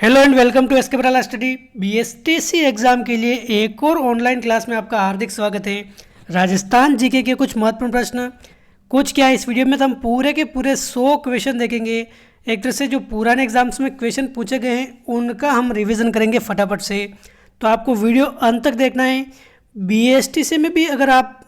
Hello and welcome to SK Barala study. BSTC exam के लिए एक और ऑनलाइन क्लास में आपका हार्दिक स्वागत है। राजस्थान जीके के कुछ महत्वपूर्ण प्रश्न, कुछ क्या इस वीडियो में तो हम पूरे के पूरे 100 क्वेश्चन देखेंगे। एक तरह से जो पुराने एग्जाम्स में क्वेश्चन पूछे गए हैं उनका हम रिवीजन करेंगे फटाफट से। तो आपको वीडियो अंत तक देखना है। बीएसटीसी में भी अगर आप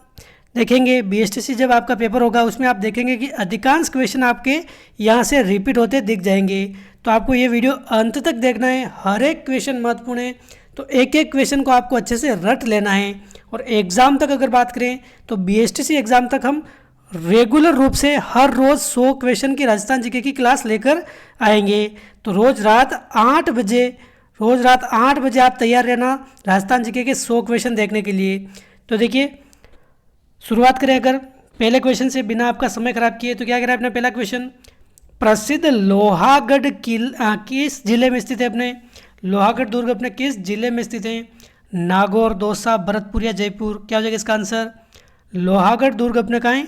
देखेंगे, बीएसटीसी जब आपका पेपर होगा उसमें आप देखेंगे कि अधिकांश क्वेश्चन आपके यहाँ से रिपीट होते दिख जाएंगे। तो आपको ये वीडियो अंत तक देखना है, हर एक क्वेश्चन महत्वपूर्ण है। तो एक एक क्वेश्चन को आपको अच्छे से रट लेना है। और एग्ज़ाम तक अगर बात करें तो बीएसटीसी एग्ज़ाम तक हम रेगुलर रूप से हर रोज़ 100 क्वेश्चन की राजस्थान जीके की क्लास लेकर आएंगे। तो रोज़ रात 8 बजे आप तैयार रहना राजस्थान जीके के 100 क्वेश्चन देखने के लिए। तो देखिए, शुरुआत करें अगर पहले क्वेश्चन से बिना आपका समय खराब किए। तो क्या करें अपना पहला क्वेश्चन, प्रसिद्ध लोहागढ़ किला किस जिले में स्थित है? अपने लोहागढ़ दुर्ग अपने किस जिले में स्थित है? नागौर, दौसा, भरतपुर या जयपुर? क्या हो जाएगा इसका आंसर? लोहागढ़ दुर्ग अपने कहाँ है?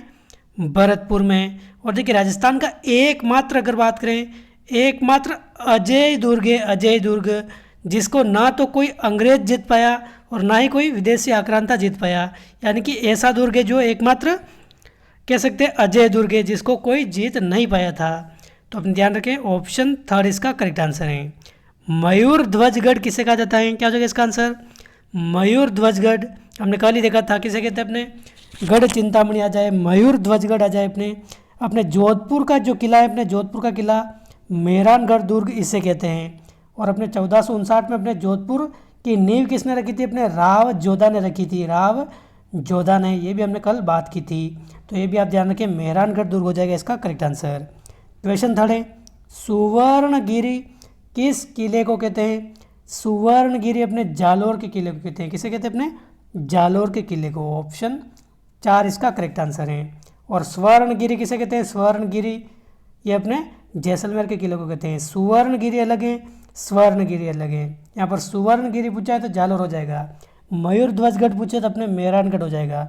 भरतपुर में। और देखिए राजस्थान का एकमात्र अगर बात करें, एकमात्र अजय दुर्ग है, अजय दुर्ग, जिसको ना तो कोई अंग्रेज जीत पाया और ना ही कोई विदेशी आक्रांता जीत पाया। यानी कि ऐसा दुर्ग है जो एकमात्र कह सकते हैं अजय दुर्ग है, जिसको कोई जीत नहीं पाया था। तो अपने ध्यान रखें, ऑप्शन थर्ड इसका करेक्ट आंसर है। मयूर ध्वजगढ़ किसे कहा जाता है? क्या हो जाएगा इसका आंसर? मयूर ध्वजगढ़ हमने कल ही देखा था, किसे कहते हैं? अपने गढ़ चिंतामणि आ जाए, मयूर ध्वजगढ़ आ जाए। अपने जोधपुर का जो किला है, अपने जोधपुर का किला मेहरानगढ़ दुर्ग इसे कहते हैं। और अपने 1459 में अपने जोधपुर की नींव किसने रखी थी? अपने राव जोधा ने रखी थी, राव जोधा ने। ये भी हमने कल बात की थी। तो ये भी आप ध्यान रखें, मेहरानगढ़ दुर्ग हो जाएगा इसका करेक्ट आंसर। क्वेश्चन थर्ड है, सुवर्णगिरी किस किले को कहते हैं? सुवर्णगिरी अपने जालोर के किले को कहते हैं। किसे कहते हैं? अपने जालोर के किले को। ऑप्शन 4 इसका करेक्ट आंसर है। और स्वर्णगिरी किसे कहते हैं? स्वर्णगिरी ये अपने जैसलमेर के किले को कहते हैं। सुवर्णगिरी अलग है, स्वर्णगिरी अलग है। यहाँ पर सुवर्णगिरी पूछा है तो जालोर हो जाएगा। मयूर ध्वजगढ़ पूछे तो अपने मेहरानगढ़ हो जाएगा।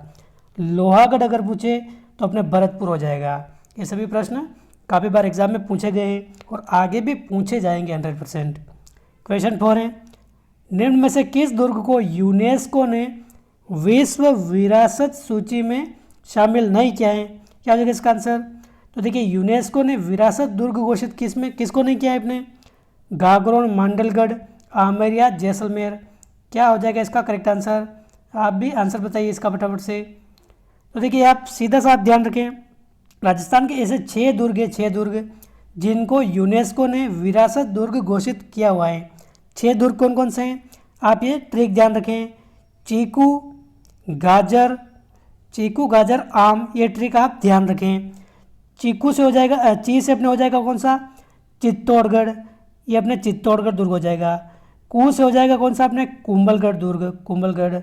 लोहागढ़ अगर पूछे तो अपने भरतपुर हो जाएगा। ये सभी प्रश्न काफ़ी बार एग्जाम में पूछे गए हैं और आगे भी पूछे जाएंगे 100%। क्वेश्चन 4 है, निम्न में से किस दुर्ग को यूनेस्को ने विश्व विरासत सूची में शामिल नहीं किया है? क्या हो जाएगा इसका आंसर? तो देखिए, यूनेस्को ने विरासत दुर्ग घोषित किसको नहीं किया है? अपने गागरोन, मांडलगढ़, आमेर या जैसलमेर? क्या हो जाएगा इसका करेक्ट आंसर? आप भी आंसर बताइए इसका फटाफट से। तो देखिए, आप सीधा साफ ध्यान रखें, राजस्थान के ऐसे 6 दुर्ग हैं, 6 दुर्ग जिनको यूनेस्को ने विरासत दुर्ग घोषित किया हुआ है। 6 दुर्ग कौन कौन से हैं? आप ये ट्रिक ध्यान रखें, चीकू, गाजर, आम, ये ट्रिक आप ध्यान रखें। चीकू से हो जाएगा, ची से अपने हो जाएगा कौन सा? चित्तौड़गढ़, ये अपने चित्तौड़गढ़ दुर्ग हो जाएगा। कू से हो जाएगा कौन सा? अपने कुंभलगढ़ दुर्ग, कुंभलगढ़।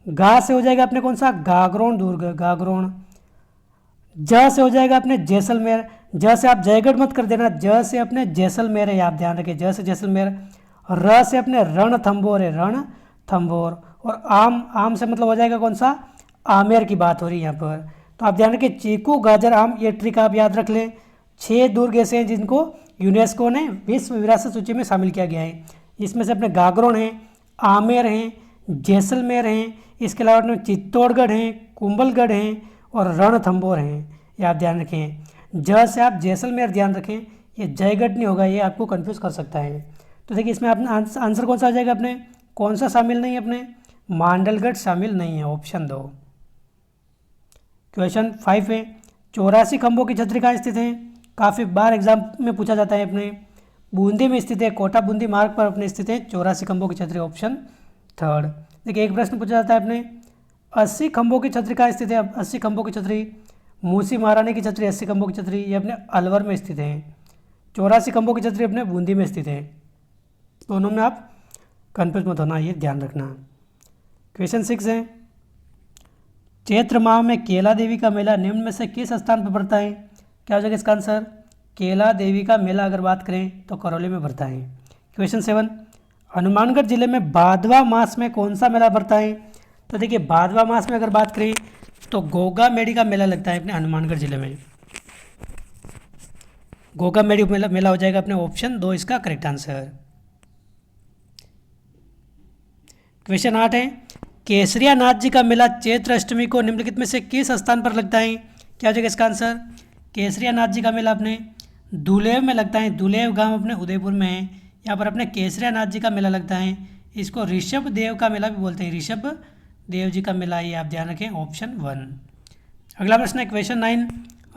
गा से हो जाएगा अपने कौन सा? गागरोन दुर्ग, गागरोन। ज से हो जाएगा अपने जैसलमेर। ज से आप जयगढ़ मत कर देना, ज से अपने जैसलमेर है, आप ध्यान रखें, ज से जैसलमेर। र से अपने रणथंभौर है, रणथंभौर। और आम से मतलब हो जाएगा कौन सा? आमेर की बात हो रही है यहाँ पर। तो आप ध्यान रखें, चीकू, गाजर, आम, ये ट्रिक आप याद रख लें। 6 दुर्ग ऐसे हैं जिनको यूनेस्को ने विश्व विरासत सूची में शामिल किया गया है। इसमें से अपने गागरोन हैं, आमेर हैं, जैसलमेर हैं, इसके अलावा अपने चित्तौड़गढ़ हैं, कुंभलगढ़ हैं और रणथंभौर हैं। ये आप ध्यान रखें। ज से आप जैसलमेर ध्यान रखें, ये जयगढ़ नहीं होगा, ये आपको कंफ्यूज कर सकता है। तो देखिए, इसमें अपना आंसर कौन सा आ जाएगा? अपने कौन सा शामिल नहीं है? अपने मांडलगढ़ शामिल नहीं है, ऑप्शन 2। क्वेश्चन 5 है, 84 खंभों की छतरी कहाँ स्थित है? काफ़ी बार एग्जाम में पूछा जाता है। अपने बूंदी में स्थित है, कोटा बूंदी मार्ग पर अपने स्थित है 84 खंभों की छतरी, ऑप्शन 3। देखिए, एक प्रश्न पूछा जाता है अपने 80 खंभों की छतरी कहाँ स्थित है? 80 खंभों की छतरी, मूसी महारानी की छतरी 80 खंभों की छतरी, ये अपने अलवर में स्थित है। 84 खंभों की छतरी अपने बूंदी में स्थित है। दोनों में आप कन्फ्यूज मत होना, ये ध्यान रखना। क्वेश्चन 6 है, चैत्र माह में केला देवी का मेला निम्न में से किस स्थान पर पड़ता है? क्या हो जाएगा इसका आंसर? केला देवी का मेला अगर बात करें तो करौली में पड़ता है। क्वेश्चन 7, हनुमानगढ़ जिले में भादवा मास में कौन सा मेला पड़ता है? तो देखिए, भादवा मास में अगर बात करें तो गोगा मेड़ी का मेला लगता है अपने हनुमानगढ़ जिले में। गोगा मेड़ी मेला हो जाएगा अपने ऑप्शन 2 इसका करेक्ट आंसर। क्वेश्चन 8 है, केसरिया नाथ जी का मेला चैत्र अष्टमी को निम्नलिखित में से किस स्थान पर लगता है? क्या हो जाएगा इसका आंसर? केसरिया नाथ जी का मेला अपने दुलेव में लगता है। दुलेव गांव अपने उदयपुर में है। यहाँ पर अपने केसरिया नाथ जी का मेला लगता है। इसको ऋषभ देव का मेला भी बोलते हैं। ऋषभ देव जी का मेला, ये आप ध्यान रखें, ऑप्शन 1। अगला प्रश्न है क्वेश्चन 9,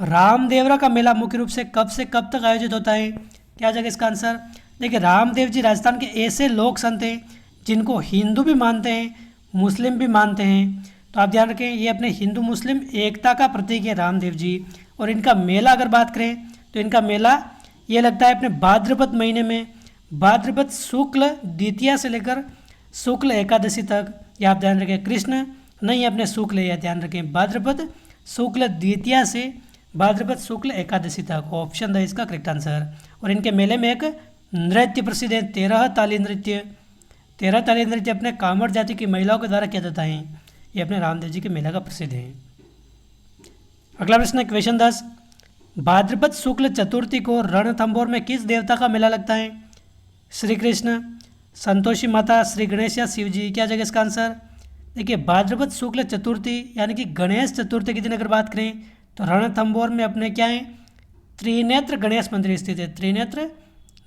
रामदेवरा का मेला मुख्य रूप से कब तक आयोजित होता है? क्या हो जाएगा इसका आंसर? देखिए, रामदेव जी राजस्थान के ऐसे लोक संत हैं जिनको हिंदू भी मानते हैं, मुस्लिम भी मानते हैं। तो आप ध्यान रखें, ये अपने हिंदू मुस्लिम एकता का प्रतीक है रामदेव जी। और इनका मेला अगर बात करें तो इनका मेला ये लगता है अपने भाद्रपद महीने में, भाद्रपद शुक्ल द्वितीया से लेकर शुक्ल एकादशी तक। ये आप ध्यान रखें, कृष्ण नहीं अपने शुक्ल, यह ध्यान रखें, भाद्रपद शुक्ल द्वितीया से भाद्रपद शुक्ल एकादशी तक, ऑप्शन द इसका करेक्ट आंसर। और इनके मेले में एक नृत्य प्रसिद्ध है, 13 ताली नृत्य। 13 ताली नृत्य अपने कामड़ जाति की महिलाओं के द्वारा किया जाता है। ये अपने रामदेव जी के मेला का प्रसिद्ध है। अगला प्रश्न है क्वेश्चन 10, भाद्रपद शुक्ल चतुर्थी को रणथंभौर में किस देवता का मेला लगता है? श्री कृष्ण, संतोषी माता, श्री गणेश या शिव जी? क्या जगह इसका आंसर? देखिए, भाद्रपद शुक्ल चतुर्थी यानी कि गणेश चतुर्थी के दिन अगर बात करें तो रणथंभौर में अपने क्या है, त्रिनेत्र गणेश मंदिर स्थित है। त्रिनेत्र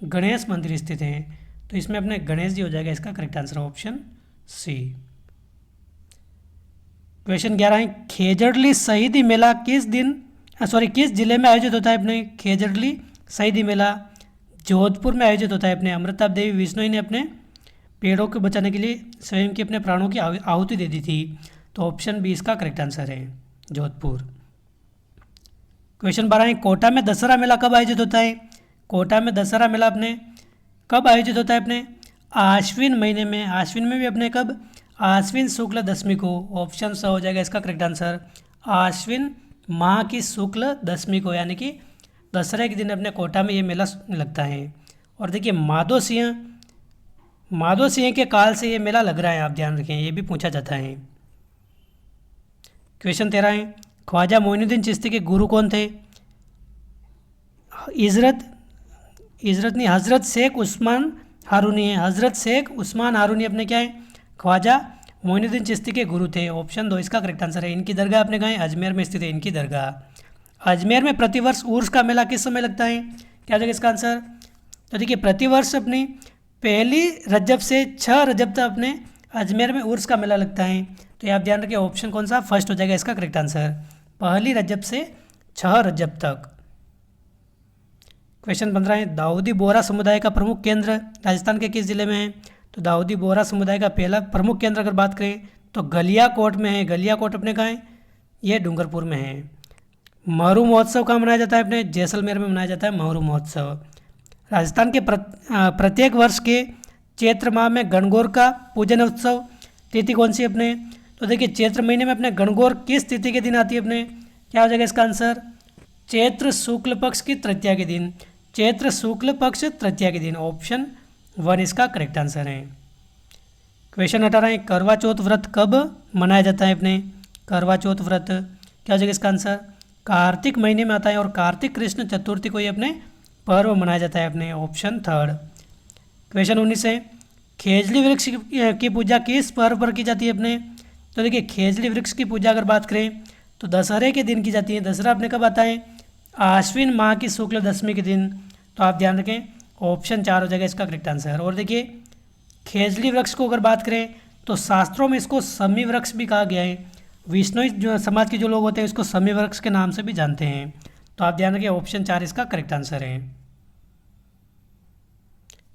गणेश मंदिर स्थित है। तो इसमें अपने गणेश जी हो जाएगा इसका correct answer, option C. Question 11 है, खेजड़ली शहीदी मेला किस जिले में आयोजित होता है? अपने खेजड़ली शहीदी मेला जोधपुर में आयोजित होता है। अपने अमृता देवी बिश्नोई ने अपने पेड़ों को बचाने के लिए स्वयं के अपने प्राणों की आहुति दे दी थी। तो ऑप्शन बी इसका करेक्ट आंसर है, जोधपुर। क्वेश्चन 12 है, कोटा में दशहरा मेला कब आयोजित होता है? कोटा में दशहरा मेला अपने कब आयोजित होता है? अपने आश्विन महीने में। आश्विन में भी अपने कब? आश्विन शुक्ल दशमी को, ऑप्शन स हो जाएगा इसका करेक्ट आंसर। आश्विन माह की शुक्ल दशमी को, यानी कि दशहरे के दिन अपने कोटा में ये मेला लगता है। और देखिए, माधो सिंह के काल से ये मेला लग रहा है, आप ध्यान रखें, ये भी पूछा जाता है। क्वेश्चन 13 है, ख्वाजा मोइनुद्दीन चिश्ती के गुरु कौन थे? हज़रत शेख उस्मान हारूनी है। हज़रत शेख उस्मान हारूनी अपने क्या है? ख्वाजा मोइनुद्दीन चिश्ती के गुरु थे। ऑप्शन 2 इसका करेक्ट आंसर है। इनकी दरगाह अपने कहाँ है? अजमेर में स्थित है इनकी दरगाह। अजमेर में प्रतिवर्ष उर्स का मेला किस समय लगता है? क्या जाएगा इसका आंसर? तो देखिए, प्रतिवर्ष अपनी पहली रजब से 6 रजब तक अपने अजमेर में उर्स का मेला लगता है। तो ये आप ध्यान रखिए, ऑप्शन कौन सा? फर्स्ट हो जाएगा इसका करेक्ट आंसर, पहली रजब से 6 रजब तक। क्वेश्चन 15 है, दाऊदी बोहरा समुदाय का प्रमुख केंद्र राजस्थान के किस जिले में है? तो दाऊदी बोहरा समुदाय का पहला प्रमुख केंद्र अगर बात करें तो गलियाकोट में है। गलियाकोट अपने कहाँ है? ये डूंगरपुर में है। महरू महोत्सव कहाँ मनाया जाता है? अपने जैसलमेर में मनाया जाता है महरू महोत्सव। राजस्थान के प्रत्येक वर्ष के चैत्र माह में गणगौर का पूजन उत्सव तिथि कौन सी अपने? तो देखिए, चैत्र महीने में अपने गणगौर किस तिथि के दिन आती है अपने? क्या हो जाएगा इसका आंसर? चैत्र शुक्ल पक्ष की तृतीया के दिन। चैत्र शुक्ल पक्ष तृतीया के दिन, ऑप्शन 1 इसका करेक्ट आंसर है। क्वेश्चन 18 है, करवा चौथ व्रत कब मनाया जाता है अपने? करवा चौथ व्रत क्या हो जाएगा इसका आंसर? कार्तिक महीने में आता है और कार्तिक कृष्ण चतुर्थी को ये अपने पर्व मनाया जाता है अपने, ऑप्शन 3। क्वेश्चन 19 है, खेजड़ी वृक्ष की पूजा किस पर्व पर की जाती है अपने? तो देखिए, खेजड़ी वृक्ष की पूजा अगर बात करें तो दशहरे के दिन की जाती है। दशहरा अपने कब आता है? आश्विन माह की शुक्ल दशमी के दिन। तो आप ध्यान रखें, ऑप्शन 4 हो जाएगा इसका करेक्ट आंसर। और देखिए, खेजड़ी वृक्ष को अगर बात करें तो शास्त्रों में इसको समी वृक्ष भी कहा गया है। विष्णु जो समाज के जो लोग होते हैं इसको समी वृक्ष के नाम से भी जानते हैं। तो आप ध्यान रखें, ऑप्शन 4 इसका करेक्ट आंसर है।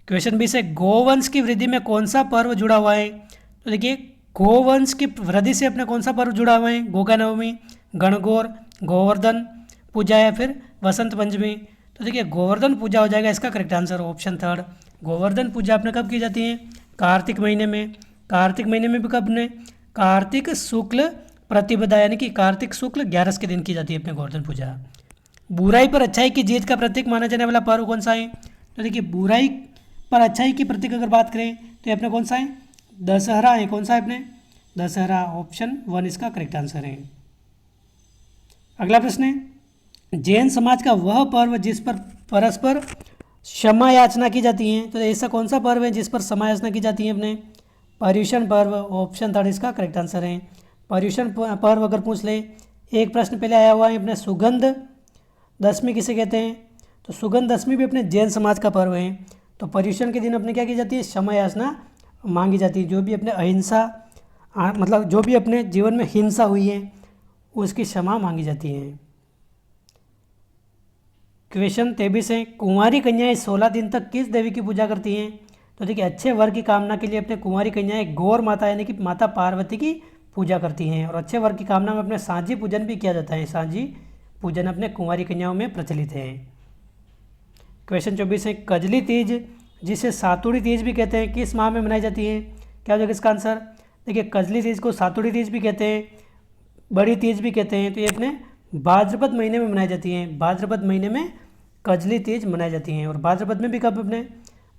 क्वेश्चन 20 है, गोवंश की वृद्धि में कौन सा पर्व जुड़ा हुआ है? तो देखिए, गोवंश की वृद्धि से अपने कौन सा पर्व जुड़ा हुआ है? गोगा नवमी, गणगौर, गोवर्धन पूजा या फिर वसंत पंचमी? तो देखिए, गोवर्धन पूजा हो जाएगा इसका करेक्ट आंसर, ऑप्शन 3। गोवर्धन पूजा अपने कब की जाती है? कार्तिक महीने में। कार्तिक महीने में भी कब ने? कार्तिक शुक्ल प्रतिपदा यानी कि कार्तिक शुक्ल 11 के दिन की जाती है अपने गोवर्धन पूजा। बुराई पर अच्छाई की जीत का प्रतीक माना जाने वाला पर्व कौन सा है? तो देखिए, बुराई पर अच्छाई की प्रतीक अगर बात करें तो ये अपने कौन सा है? दशहरा है। कौन सा है अपने? दशहरा, ऑप्शन 1 इसका करेक्ट आंसर है। अगला प्रश्न है, जैन समाज का वह पर्व जिस पर परस्पर क्षमा याचना की जाती है? तो ऐसा कौन सा पर्व है जिस पर क्षमा याचना की जाती है अपने? पर्युषण पर्व, ऑप्शन थर्ड इसका करेक्ट आंसर है। पर्युषण पर्व अगर पूछ ले, एक प्रश्न पहले आया हुआ है अपने सुगंध दशमी किसे कहते हैं, तो सुगंध दशमी भी अपने जैन समाज का पर्व है। तो पर्युषण के दिन अपने क्या की जाती है, क्षमा याचना मांगी जाती है। जो भी अपने अहिंसा मतलब जो भी अपने जीवन में हिंसा हुई है उसकी क्षमा मांगी जाती है। क्वेश्चन 23 है, कुंवारी कन्याएं 16 दिन तक किस देवी की पूजा करती हैं। तो देखिए अच्छे वर की कामना के लिए अपने कुंवारी कन्याएं गौर माता यानी कि माता पार्वती की पूजा करती हैं। और अच्छे वर की कामना में अपने सांझी पूजन भी किया जाता है। सांझी पूजन अपने कुंवारी कन्याओं में प्रचलित है। क्वेश्चन 24 है, कजली तीज जिसे सातुड़ी तीज भी कहते हैं किस माह में मनाई जाती है। क्या हो जाएगा इसका आंसर। देखिए कजली तीज को सातुड़ी तीज भी कहते हैं, बड़ी तीज भी कहते हैं। तो ये अपने भाद्रपद महीने में मनाई जाती हैं। भाद्रपद महीने में कजली तीज मनाई जाती हैं। और भाद्रपद में भी कब, अपने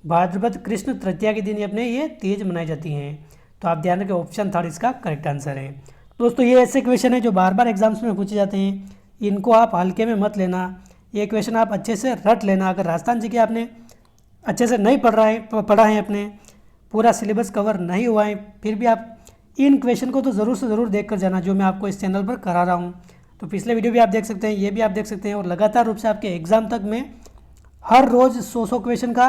भाद्रपद कृष्ण तृतीया के दिन अपने ये तीज मनाई जाती हैं। तो आप ध्यान रखें ऑप्शन थर्ड इसका करेक्ट आंसर है। दोस्तों ये ऐसे क्वेश्चन है जो बार बार एग्जाम्स में पूछे जाते हैं, इनको आप हल्के में मत लेना। ये क्वेश्चन आप अच्छे से रट लेना। अगर राजस्थान जी के आपने अच्छे से नहीं पढ़ा है, अपने पूरा सिलेबस कवर नहीं हुआ है, फिर भी आप इन क्वेश्चन को तो ज़रूर से ज़रूर देख कर जाना जो मैं आपको इस चैनल पर करा रहा हूँ। तो पिछले वीडियो भी आप देख सकते हैं, ये भी आप देख सकते हैं। और लगातार रूप से आपके एग्ज़ाम तक में हर रोज़ 100 क्वेश्चन का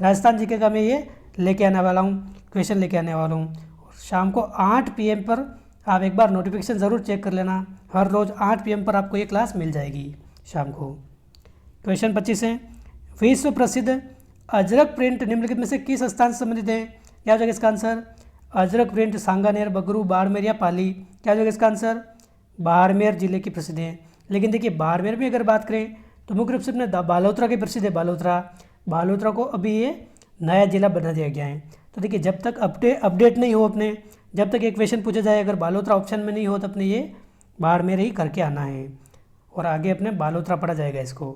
राजस्थान जीके का मैं ये लेके आने वाला हूँ, क्वेश्चन लेके आने वाला हूँ। शाम को 8 PM पर आप एक बार नोटिफिकेशन ज़रूर चेक कर लेना। हर रोज़ 8 PM पर आपको ये क्लास मिल जाएगी शाम को। क्वेश्चन 25 है, विश्व प्रसिद्ध अजरक प्रिंट निम्नलिखित में से किस स्थान से संबंधित है। क्या हो जाएगा इसका आंसर। अजरक प्रिंट सांगानेर, बगरू, बाड़मेर या पाली। क्या हो जाएगा इसका आंसर। बाड़मेर जिले की प्रसिद्ध है। लेकिन देखिए बाड़मेर में अगर बात करें तो मुख्य रूप से अपने बालोतरा की प्रसिद्ध है। बालोतरा को अभी ये नया जिला बना दिया गया है। तो देखिए जब तक अपडेट नहीं हो अपने, जब तक एक क्वेश्चन पूछा जाए अगर बालोतरा ऑप्शन में नहीं हो तो अपने ये बाड़मेर ही करके आना है और आगे अपने बालोतरा पढ़ा जाएगा इसको।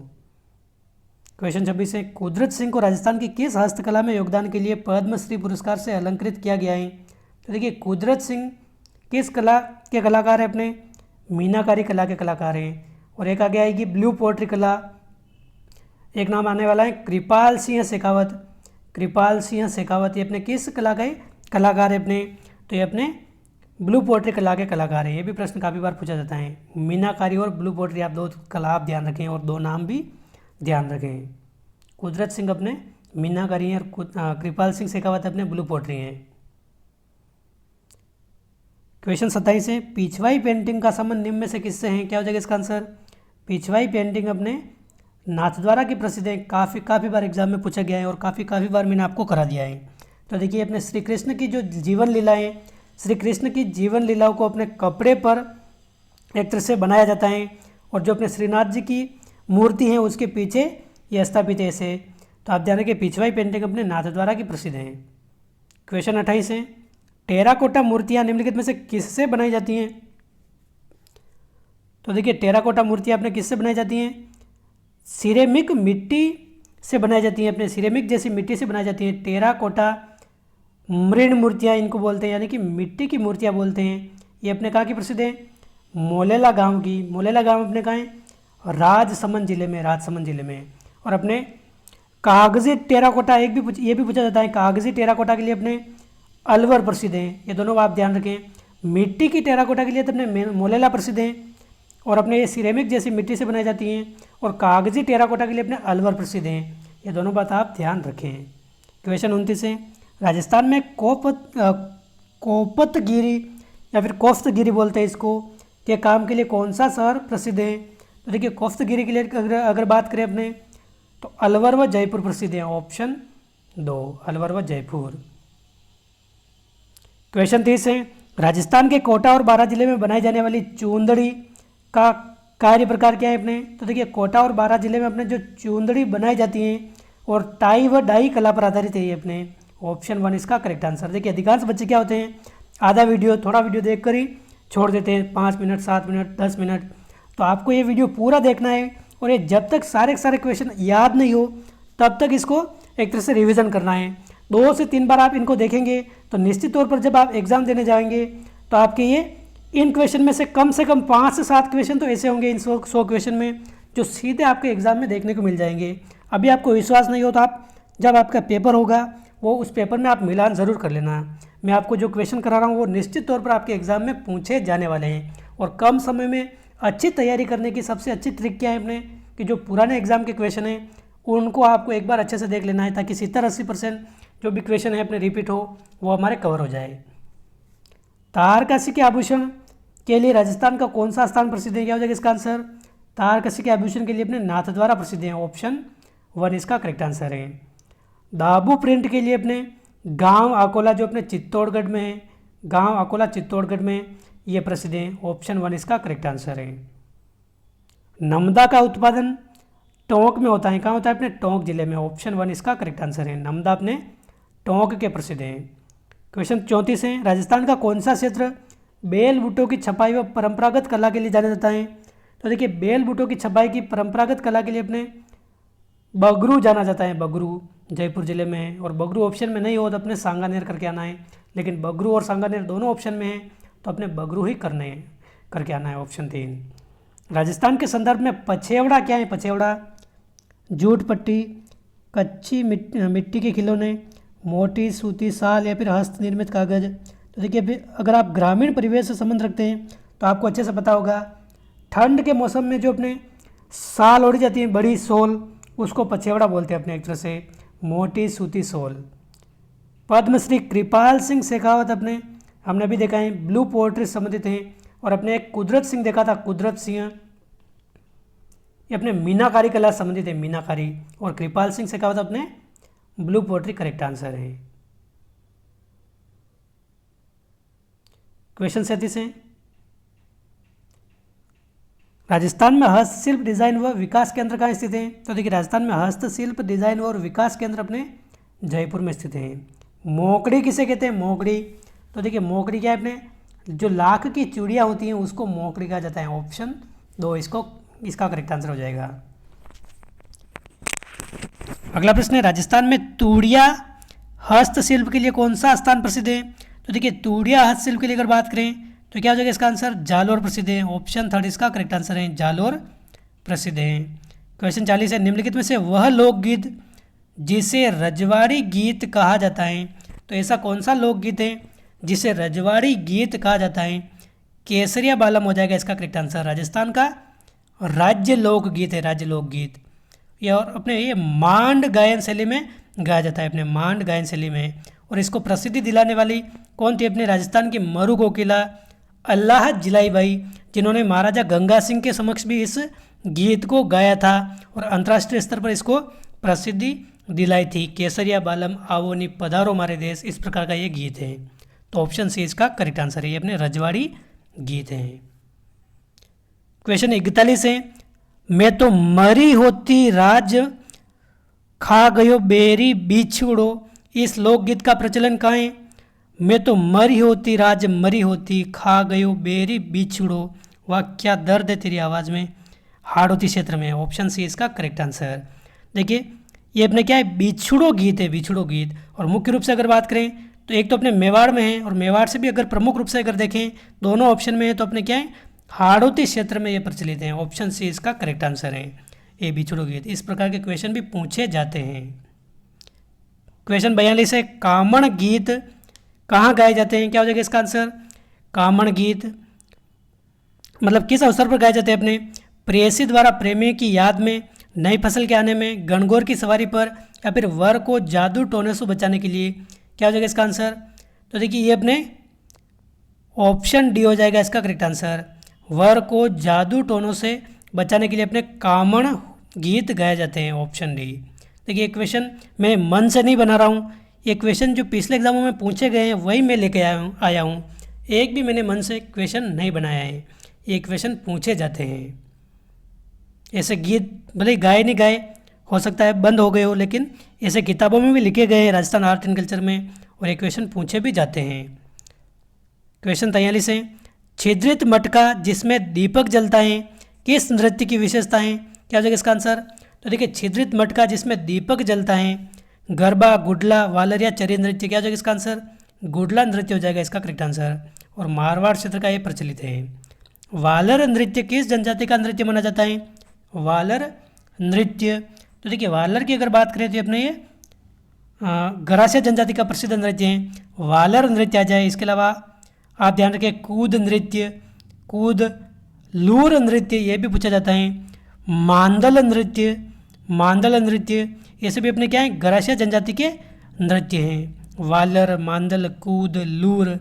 क्वेश्चन 26 है, कुदरत सिंह को राजस्थान की किस हस्तकला में योगदान के लिए पद्मश्री पुरस्कार से अलंकृत किया गया है। तो देखिए कुदरत सिंह किस कला के कलाकार हैं, अपने मीनाकारी कला के कलाकार हैं। और एक आगे आएगी ब्लू पोट्री कला। एक नाम आने वाला है कृपाल सिंह शेखावत। कृपाल सिंह शेखावत ये अपने किस कला के कलाकार है अपने, तो ये अपने ब्लू पोट्री कला के कलाकार हैं। ये भी प्रश्न काफ़ी बार पूछा जाता है। मीनाकारी और ब्लू पोट्री आप दो कला आप ध्यान रखें और दो नाम भी ध्यान रखें। कुदरत सिंह अपने मीनाकारी हैं और कृपाल सिंह शेखावत अपने ब्लू पोट्री हैं। क्वेश्चन 27 है, पिछवाई पेंटिंग का संबंध निम्न में से किससे है। क्या हो जाएगा इसका आंसर। पिछवाई पेंटिंग अपने नाथद्वारा की प्रसिद्ध है। काफ़ी बार एग्जाम में पूछा गया है और काफ़ी बार मैंने आपको करा दिया है। तो देखिए अपने श्री कृष्ण की जो जीवन लीलाएँ, श्री कृष्ण की जीवन लीलाओं को अपने कपड़े पर एक तरह से बनाया जाता है और जो अपने श्रीनाथ जी की मूर्ति है उसके पीछे ये स्थापित है ऐसे। तो आप ध्यान रखिए पिछवाई पेंटिंग अपने नाथद्वारा की प्रसिद्ध है। क्वेश्चन 28 है, टेराकोटा मूर्तियाँ निम्नलिखित में से किससे बनाई जाती हैं। तो देखिए टेराकोटा मूर्तियाँ अपने किससे बनाई जाती हैं, सिरेमिक मिट्टी से बनाई जाती हैं। अपने सिरेमिक जैसी मिट्टी से बनाई जाती हैं। टेराकोटा मृण मूर्तियाँ इनको बोलते हैं, यानी कि मिट्टी की मूर्तियाँ बोलते हैं। ये अपने कहाँ की प्रसिद्ध है, मोलेला गांव की। मोलेला गांव अपने कहाँ है, राजसमंद जिले में। और अपने कागजी टेराकोटा ये भी पूछा जाता है। कागजी टेराकोटा के लिए अपने अलवर प्रसिद्ध हैं। ये दोनों आप ध्यान रखें। मिट्टी की टेराकोटा के लिए तो अपने मोलेला प्रसिद्ध हैं और अपने ये सिरेमिक जैसी मिट्टी से बनाई जाती हैं। और कागजी टेराकोटा के लिए अपने अलवर प्रसिद्ध हैं। ये दोनों बात आप ध्यान रखें। क्वेश्चन 29 है, राजस्थान में कोपतगिरी या फिर कोफ्तगिरी बोलते हैं इसको, के काम के लिए कौन सा शहर प्रसिद्ध है। तो देखिए कोफ्तगिरी के लिए अगर बात करें अपने तो अलवर व जयपुर प्रसिद्ध है। ऑप्शन 2 अलवर व जयपुर। क्वेश्चन 30 है, राजस्थान के कोटा और बारां जिले में बनाई जाने वाली चूंदड़ी का कार्य प्रकार क्या है अपने। तो देखिए कोटा और बारां जिले में अपने जो चूंदड़ी बनाई जाती हैं और टाई व डाई कला पर आधारित है ये अपने। ऑप्शन 1 इसका करेक्ट आंसर। देखिए अधिकांश बच्चे क्या होते हैं, थोड़ा वीडियो देख कर ही छोड़ देते हैं, 5 मिनट 7 मिनट 10 मिनट। तो आपको ये वीडियो पूरा देखना है और ये जब तक सारे क्वेश्चन याद नहीं हो तब तक इसको एक तरह से रिवीजन करना है। 2 से 3 बार आप इनको देखेंगे तो निश्चित तौर पर जब आप एग्ज़ाम देने जाएंगे तो आपके ये इन क्वेश्चन में से कम 5 से 7 क्वेश्चन तो ऐसे होंगे इन 100 क्वेश्चन में जो सीधे आपके एग्ज़ाम में देखने को मिल जाएंगे। अभी आपको विश्वास नहीं हो तो आप जब आपका पेपर होगा वो उस पेपर में आप मिलान ज़रूर कर लेना। मैं आपको जो क्वेश्चन करा रहा हूँ वो निश्चित तौर पर आपके एग्ज़ाम में पूछे जाने वाले हैं। और कम समय में अच्छी तैयारी करने की सबसे अच्छी ट्रिक क्या है अपने, कि जो पुराने एग्ज़ाम के क्वेश्चन हैं उनको आपको एक बार अच्छे से देख लेना है, ताकि 70-80% जो भी क्वेश्चन है अपने रिपीट हो वो हमारे कवर हो जाए। तारकसी के आभूषण के लिए राजस्थान का कौन सा स्थान प्रसिद्ध है? क्या हो जाएगा इसका आंसर? तारकसी के आभूषण के लिए अपने नाथद्वारा प्रसिद्ध है। ऑप्शन 1 इसका करेक्ट आंसर है। दाबू प्रिंट के लिए अपने गांव अकोला जो अपने चित्तौड़गढ़ में है, गांव अकोला चित्तौड़गढ़ में ये प्रसिद्ध है। ऑप्शन 1 इसका करेक्ट आंसर है। नमदा का उत्पादन टोंक में होता है। कहाँ होता है? अपने टोंक जिले में। ऑप्शन 1 इसका करेक्ट आंसर है। नमदा अपने टोंक के प्रसिद्ध है। क्वेश्चन 34 है, राजस्थान का कौन सा क्षेत्र बेल बूटों की छपाई व परंपरागत कला के लिए जाना जाता है? तो देखिए, बेल बूटों की छपाई की परंपरागत कला के लिए अपने बगरू जाना जाता है। बगरू जयपुर जिले में है। और बगरू ऑप्शन में नहीं हो तो अपने सांगानेर करके आना है, लेकिन बगरू और सांगानेर दोनों ऑप्शन में है तो अपने बगरू ही करके आना है। ऑप्शन 3। राजस्थान के संदर्भ में पछेवड़ा क्या है? पछेवड़ा जूट पट्टी, कच्ची मिट्टी के खिलौने, मोटी सूती साल या फिर हस्त निर्मित कागज। तो देखिए, अगर आप ग्रामीण परिवेश से संबंध रखते हैं तो आपको अच्छे से पता होगा, ठंड के मौसम में जो अपने साल ओढ़ी जाती है, बड़ी सोल, उसको पछेवड़ा बोलते हैं अपने एक तरह से, मोटी सूती सोल। पद्मश्री कृपाल सिंह शेखावत अपने हमने अभी देखा है ब्लू पोएट्री से संबंधित हैं। और अपने एक कुदरत सिंह देखा था, कुदरत सिंह ये अपने मीनाकारी कला से संबंधित है, मीनाकारी। और कृपाल सिंह शेखावत अपने ब्लू पोएट्री करेक्ट आंसर है। क्वेश्चन 37 है, राजस्थान में हस्तशिल्प डिजाइन व विकास केंद्र कहाँ स्थित है? तो देखिए, राजस्थान में हस्तशिल्प डिजाइन और विकास केंद्र अपने जयपुर में स्थित है। मोकड़ी किसे कहते हैं? मोकड़ी, तो देखिए मोकड़ी क्या है? अपने जो लाख की चूड़ियाँ होती हैं उसको मोकड़ी कहा जाता है। ऑप्शन 2 इसका करेक्ट आंसर हो जाएगा। अगला प्रश्न है, राजस्थान में तूड़िया हस्तशिल्प के लिए कौन सा स्थान प्रसिद्ध है? तो देखिए, तूड़िया हस्तशिल्प के लिए अगर बात करें तो क्या हो जाएगा इसका आंसर? जालोर प्रसिद्ध है। ऑप्शन 3 इसका करेक्ट आंसर है, जालोर प्रसिद्ध है। क्वेश्चन 40 है, निम्नलिखित में से वह लोकगीत जिसे रजवाड़ी गीत कहा जाता है? तो ऐसा कौन सा लोकगीत है जिसे रजवाड़ी गीत कहा जाता है? केसरिया बालम हो जाएगा इसका करेक्ट आंसर। राजस्थान का राज्य लोकगीत है, राज्य लोकगीत। ये और अपने ये मांड गायन शैली में गाया जाता है, अपने मांड गायन शैली में। और इसको प्रसिद्धि दिलाने वाली कौन थी? अपने राजस्थान की मरु कोकिला अल्लाह जिलाई बाई, जिन्होंने महाराजा गंगा सिंह के समक्ष भी इस गीत को गाया था और अंतर्राष्ट्रीय स्तर पर इसको प्रसिद्धि दिलाई थी। केसरिया बालम आवोनी पधारो मारे देश, इस प्रकार का ये गीत है। तो ऑप्शन सी इसका करेक्ट आंसर है, ये अपने रजवाड़ी गीत है। क्वेश्चन 41 है, मैं तो मरी होती राज खा गयो बेरी बिछुड़ो, इस लोकगीत का प्रचलन कहाँ है? मैं तो मरी होती राज मरी होती खा गयो बेरी बिछुड़ो, वाह क्या दर्द है तेरी आवाज़ में, हाड़ौती क्षेत्र में। ऑप्शन सी इसका करेक्ट आंसर। देखिए, ये अपने क्या है? बिछुड़ो गीत है, बिछुड़ो गीत। और मुख्य रूप से अगर बात करें तो एक तो अपने मेवाड़ में है, और मेवाड़ से भी अगर प्रमुख रूप से अगर देखें दोनों ऑप्शन में है तो अपने क्या है? हाड़ौती क्षेत्र में ये प्रचलित हैं। ऑप्शन सी इसका करेक्ट आंसर है, ये बिछुड़ो गीत। इस प्रकार के क्वेश्चन भी पूछे जाते हैं। क्वेश्चन 42 है, कामण गीत कहाँ गाए जाते हैं? क्या हो जाएगा इसका आंसर? कामण गीत मतलब किस अवसर पर गाए जाते हैं? अपने प्रेयसी द्वारा प्रेमी की याद में, नई फसल के आने में, गणगौर की सवारी पर, या फिर वर को जादू टोने से बचाने के लिए। क्या हो जाएगा इसका आंसर? तो देखिए, ये अपने ऑप्शन डी हो जाएगा इसका करेक्ट आंसर। वर को जादू टोनों से बचाने के लिए अपने कामण गीत गाए जाते हैं। Option D. देखिए, क्वेश्चन मैं मन से नहीं बना रहा हूँ, ये क्वेश्चन जो पिछले एग्जामों में पूछे गए हैं वही मैं लेके आया हूँ। एक भी मैंने मन से क्वेश्चन नहीं बनाया है, ये क्वेश्चन पूछे जाते हैं। ऐसे गीत भले गाए नहीं गाए, हो सकता है बंद हो गए हो, लेकिन ऐसे किताबों में भी लिखे गए हैं राजस्थान आर्ट एंड कल्चर में, और ये क्वेश्चन पूछे भी जाते हैं। क्वेश्चन 43 है, छिद्रित मटका जिसमें दीपक जलता है किस नृत्य की विशेषता है? क्या हो जाएगा इसका आंसर? तो देखिए, छिद्रित मटका जिसमें दीपक जलता है, गरबा, गुडला, वालर या चरी नृत्य। क्या हो जाएगा इसका आंसर? गुडला नृत्य हो जाएगा इसका करेक्ट आंसर। और मारवाड़ क्षेत्र का ये प्रचलित है। वालर नृत्य किस जनजाति का नृत्य माना जाता है? वालर नृत्य, तो देखिए वालर की अगर बात करें तो अपने ये गरासिया जनजाति का प्रसिद्ध नृत्य है वालर नृत्य आ जाए। इसके अलावा आप ध्यान रखें कूद नृत्य, कूद, लूर नृत्य ये भी पूछा जाता है। मांदल नृत्य, मांदल नृत्य ये सभी अपने क्या हैं, गरासिया जनजाति के नृत्य हैं। वालर, मांदल, कूद, लूर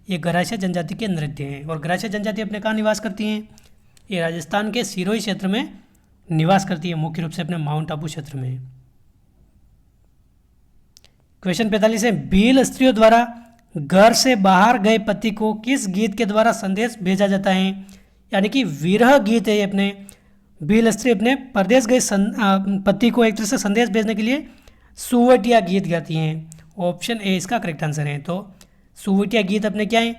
ये गरासिया जनजाति के नृत्य हैं। और गरासिया जनजाति अपने कहाँ निवास करती हैं? ये राजस्थान के सिरोही क्षेत्र में निवास करती है, मुख्य रूप से अपने माउंट आबू क्षेत्र में। क्वेश्चन 45 है भील स्त्रियों द्वारा घर से बाहर गए पति को किस गीत के द्वारा संदेश भेजा जाता है? यानी कि विरह गीत है ये। अपने भील स्त्री अपने परदेश गए पति को एक तरह से संदेश भेजने के लिए सुवटिया गीत गाती हैं। ऑप्शन ए इसका करेक्ट आंसर है। तो सुवटिया गीत अपने क्या है,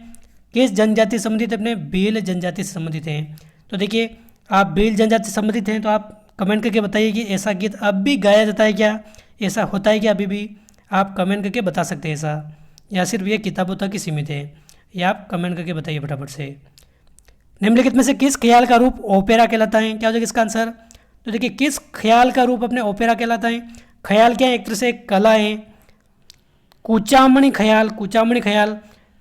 किस जनजाति से संबंधित? अपने भील जनजाति से संबंधित हैं। तो देखिए आप भील जनजाति से संबंधित हैं तो आप कमेंट करके बताइए कि ऐसा गीत अब भी गाया जाता है क्या, ऐसा होता है क्या अभी भी? आप कमेंट करके बता सकते हैं ऐसा, या सिर्फ ये किताबों तक ही सीमित है, या आप कमेंट करके बताइए फटाफट से। निम्नलिखित में से किस ख्याल का रूप ओपेरा कहलाता है? क्या हो जाएगा इसका आंसर? तो देखिए किस ख्याल का रूप अपने ओपेरा कहलाता है? ख्याल क्या है? एक तरह से एक कला है। कुचामणी ख्याल, कुचामणी ख्याल,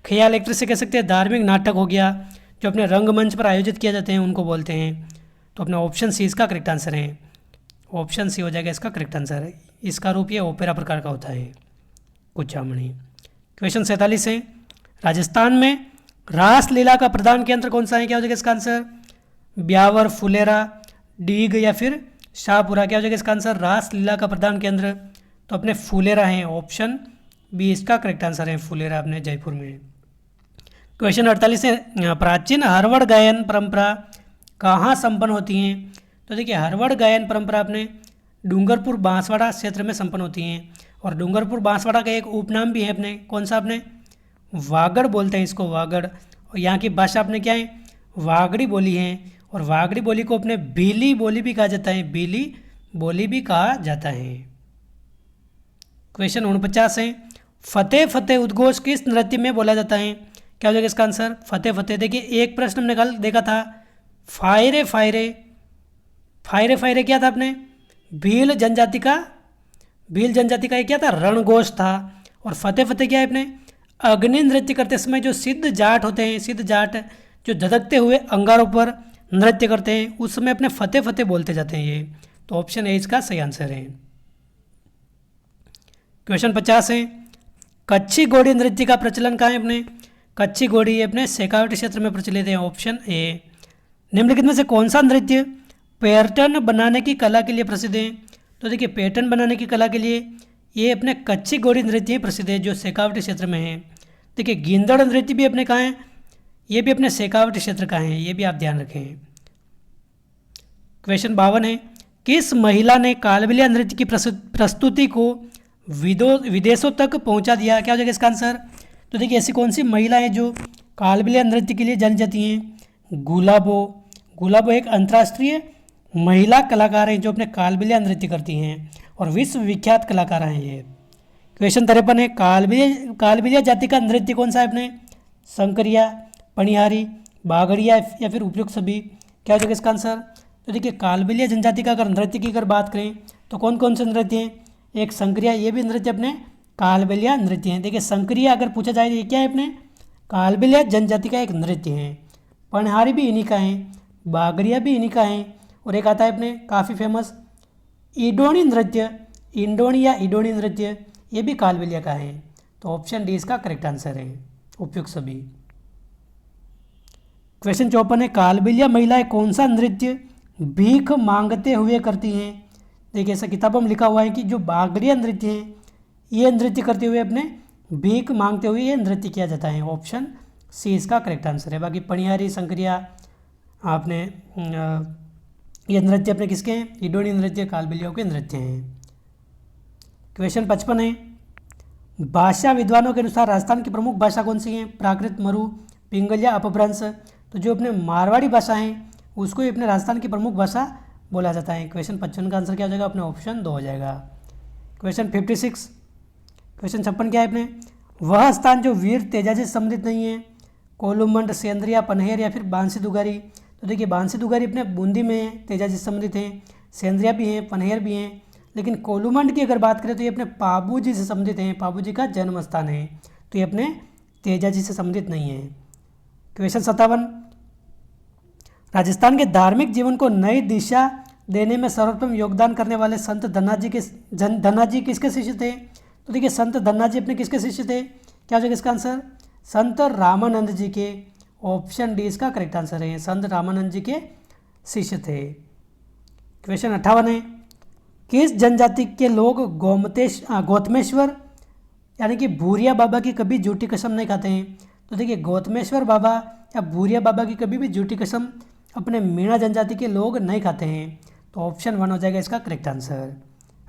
ख्याल एक तरह से कह सकते हैं धार्मिक नाटक हो गया जो अपने रंगमंच पर आयोजित किए जाते हैं, उनको बोलते हैं। तो अपना ऑप्शन सी इसका करेक्ट आंसर है। ऑप्शन सी हो जाएगा इसका करेक्ट आंसर है। इसका रूप ये ओपेरा प्रकार का होता है, कुचामणी। क्वेश्चन 47 है राजस्थान में रासलीला का प्रधान केंद्र कौन सा है? क्या हो जाएगा इसका आंसर? ब्यावर, फुलेरा, डीग या फिर शाहपुरा? क्या हो जाएगा इसका आंसर? रासलीला का प्रधान केंद्र तो अपने फुलेरा है। ऑप्शन बी इसका करेक्ट आंसर है, फुलेरा अपने जयपुर में। क्वेश्चन 48 है प्राचीन हरवड़ गायन परंपरा कहाँ संपन्न होती हैं? तो देखिए हरवड़ गायन परंपरा अपने डूंगरपुर बांसवाड़ा क्षेत्र में संपन्न होती हैं। और डूंगरपुर बांसवाड़ा का एक उपनाम भी है अपने, कौन सा? अपने वागड़ बोलते हैं इसको, वागड़। और यहाँ की भाषा अपने क्या है? वागड़ी बोली है। और वागड़ी बोली को अपने भीली बोली भी कहा जाता है, भीली बोली भी कहा जाता है। क्वेश्चन 49 है फतेह फतेह उद्घोष किस नृत्य में बोला जाता है? क्या हो जाएगा इसका आंसर? फतेह फतेह। देखिए एक प्रश्न हमने कल देखा था फायरे फायरे, फायरे फायरे क्या था अपने? भील जनजाति का, भील जनजाति का ये क्या था? रणघोष था। और फतेह फतेह क्या है अपने? अग्नि नृत्य करते समय जो सिद्ध जाट होते हैं, सिद्ध जाट जो धधकते हुए अंगारों पर नृत्य करते हैं, उस समय अपने फतेह फतेह बोलते जाते हैं ये। तो ऑप्शन ए इसका सही आंसर है। क्वेश्चन 50 है कच्छी घोड़ी नृत्य का प्रचलन कहाँ है अपने? कच्छी घोड़ी अपने शेखावटी क्षेत्र में प्रचलित है। Option A. निम्नलिखित में से कौन सा नृत्य पैटर्न बनाने की कला के लिए प्रसिद्ध है? तो देखिए पैटर्न बनाने की कला के लिए ये अपने कच्छी घोड़ी नृत्य ही प्रसिद्ध है जो शेखावटी क्षेत्र में है। देखिए गिंदड़ नृत्य भी अपने कहाँ है? ये भी अपने शेखावटी क्षेत्र का है, ये भी आप ध्यान रखें। क्वेश्चन 52 है किस महिला ने कालबेलिया नृत्य की प्रस्तुति को विदेशों तक पहुंचा दिया? क्या हो जाएगा इसका आंसर? तो देखिए ऐसी कौन सी महिला है जो कालबेलिया नृत्य के लिए जानी जाती हैं? गुलाबो। गुलाबो एक अंतर्राष्ट्रीय महिला कलाकार हैं जो अपने कालबेलिया नृत्य करती हैं और विश्व विख्यात कलाकार हैं ये। क्वेश्चन 53 है कालबेलिया जाति का नृत्य कौन सा है अपने? संकरिया, पनिहारी, बागड़िया या फिर उपयुक्त सभी? क्या हो जाएगा इसका आंसर? तो देखिए कालबेलिया जनजाति का अगर नृत्य की अगर बात करें तो कौन कौन से नृत्य हैं? एक संकरिया, ये भी नृत्य अपने कालबेलिया नृत्य हैं। देखिए संकरिया अगर पूछा जाए ये क्या है? अपने कालबेलिया जनजाति का एक नृत्य है। पनिहारी भी इन्हीं का है, बागड़िया भी इन्हीं का है। और एक आता है अपने काफ़ी फेमस इडोनी नृत्य, इंडोनी या इडोनी नृत्य, ये भी कालबेलिया का है। तो ऑप्शन डी इसका करेक्ट आंसर है, उपयुक्त सभी। क्वेश्चन 54 है कालबेलिया महिलाएं कौन सा नृत्य भीख मांगते हुए करती हैं? देखिए ऐसा किताबों में लिखा हुआ है कि जो बागड़िया नृत्य है ये नृत्य करते हुए अपने भीख मांगते हुए ये नृत्य किया जाता है। ऑप्शन सी इसका करेक्ट आंसर है। बाकी पनिहारी, संकरिया आपने ये नृत्य अपने किसके हैं? इडोनी नृत्य कालबेलिया के नृत्य हैं। क्वेश्चन 55 है भाषा विद्वानों के अनुसार राजस्थान की प्रमुख भाषा कौन सी है? प्राकृत, मरु, पिंगल या अपभ्रंश? तो जो अपने मारवाड़ी भाषा है उसको ही अपने राजस्थान की प्रमुख भाषा बोला जाता है। क्वेश्चन 55 का आंसर क्या हो जाएगा? अपने ऑप्शन 2 हो जाएगा। क्वेश्चन 56, क्वेश्चन 56 क्या है अपने? वह स्थान जो वीर तेजाजी से संबंधित नहीं है? कोलुमंड, सेंद्रिया, पनहेर या फिर बांसी दुगारी? तो देखिए बांसी दुगारी अपने बूंदी में है, तेजाजी से संबंधित हैं। सेंद्रिया भी हैं, पनहेर भी हैं, लेकिन कोलूमंड की अगर बात करें तो ये अपने पाबू जी से संबंधित हैं, पाबू जी का जन्म स्थान है, तो ये अपने तेजा जी से संबंधित नहीं है। क्वेश्चन 57, राजस्थान के धार्मिक जीवन को नई दिशा देने में सर्वप्रथम योगदान करने वाले संत धन्ना जी किसके शिष्य थे? तो देखिए संत धन्ना जी अपने किसके शिष्य थे? क्या हो जाएगा इसका आंसर? संत रामानंद जी के। ऑप्शन डी इसका करेक्ट आंसर है, संत रामानंद जी के शिष्य थे। क्वेश्चन 58 है, किस जनजाति के लोग गौतमेश्वर यानी कि भूरिया बाबा की कभी झूठी कसम नहीं खाते हैं? तो देखिए गौतमेश्वर बाबा या भूरिया बाबा की कभी भी झूठी कसम अपने मीणा जनजाति के लोग नहीं खाते हैं, तो ऑप्शन 1 हो जाएगा इसका करेक्ट आंसर।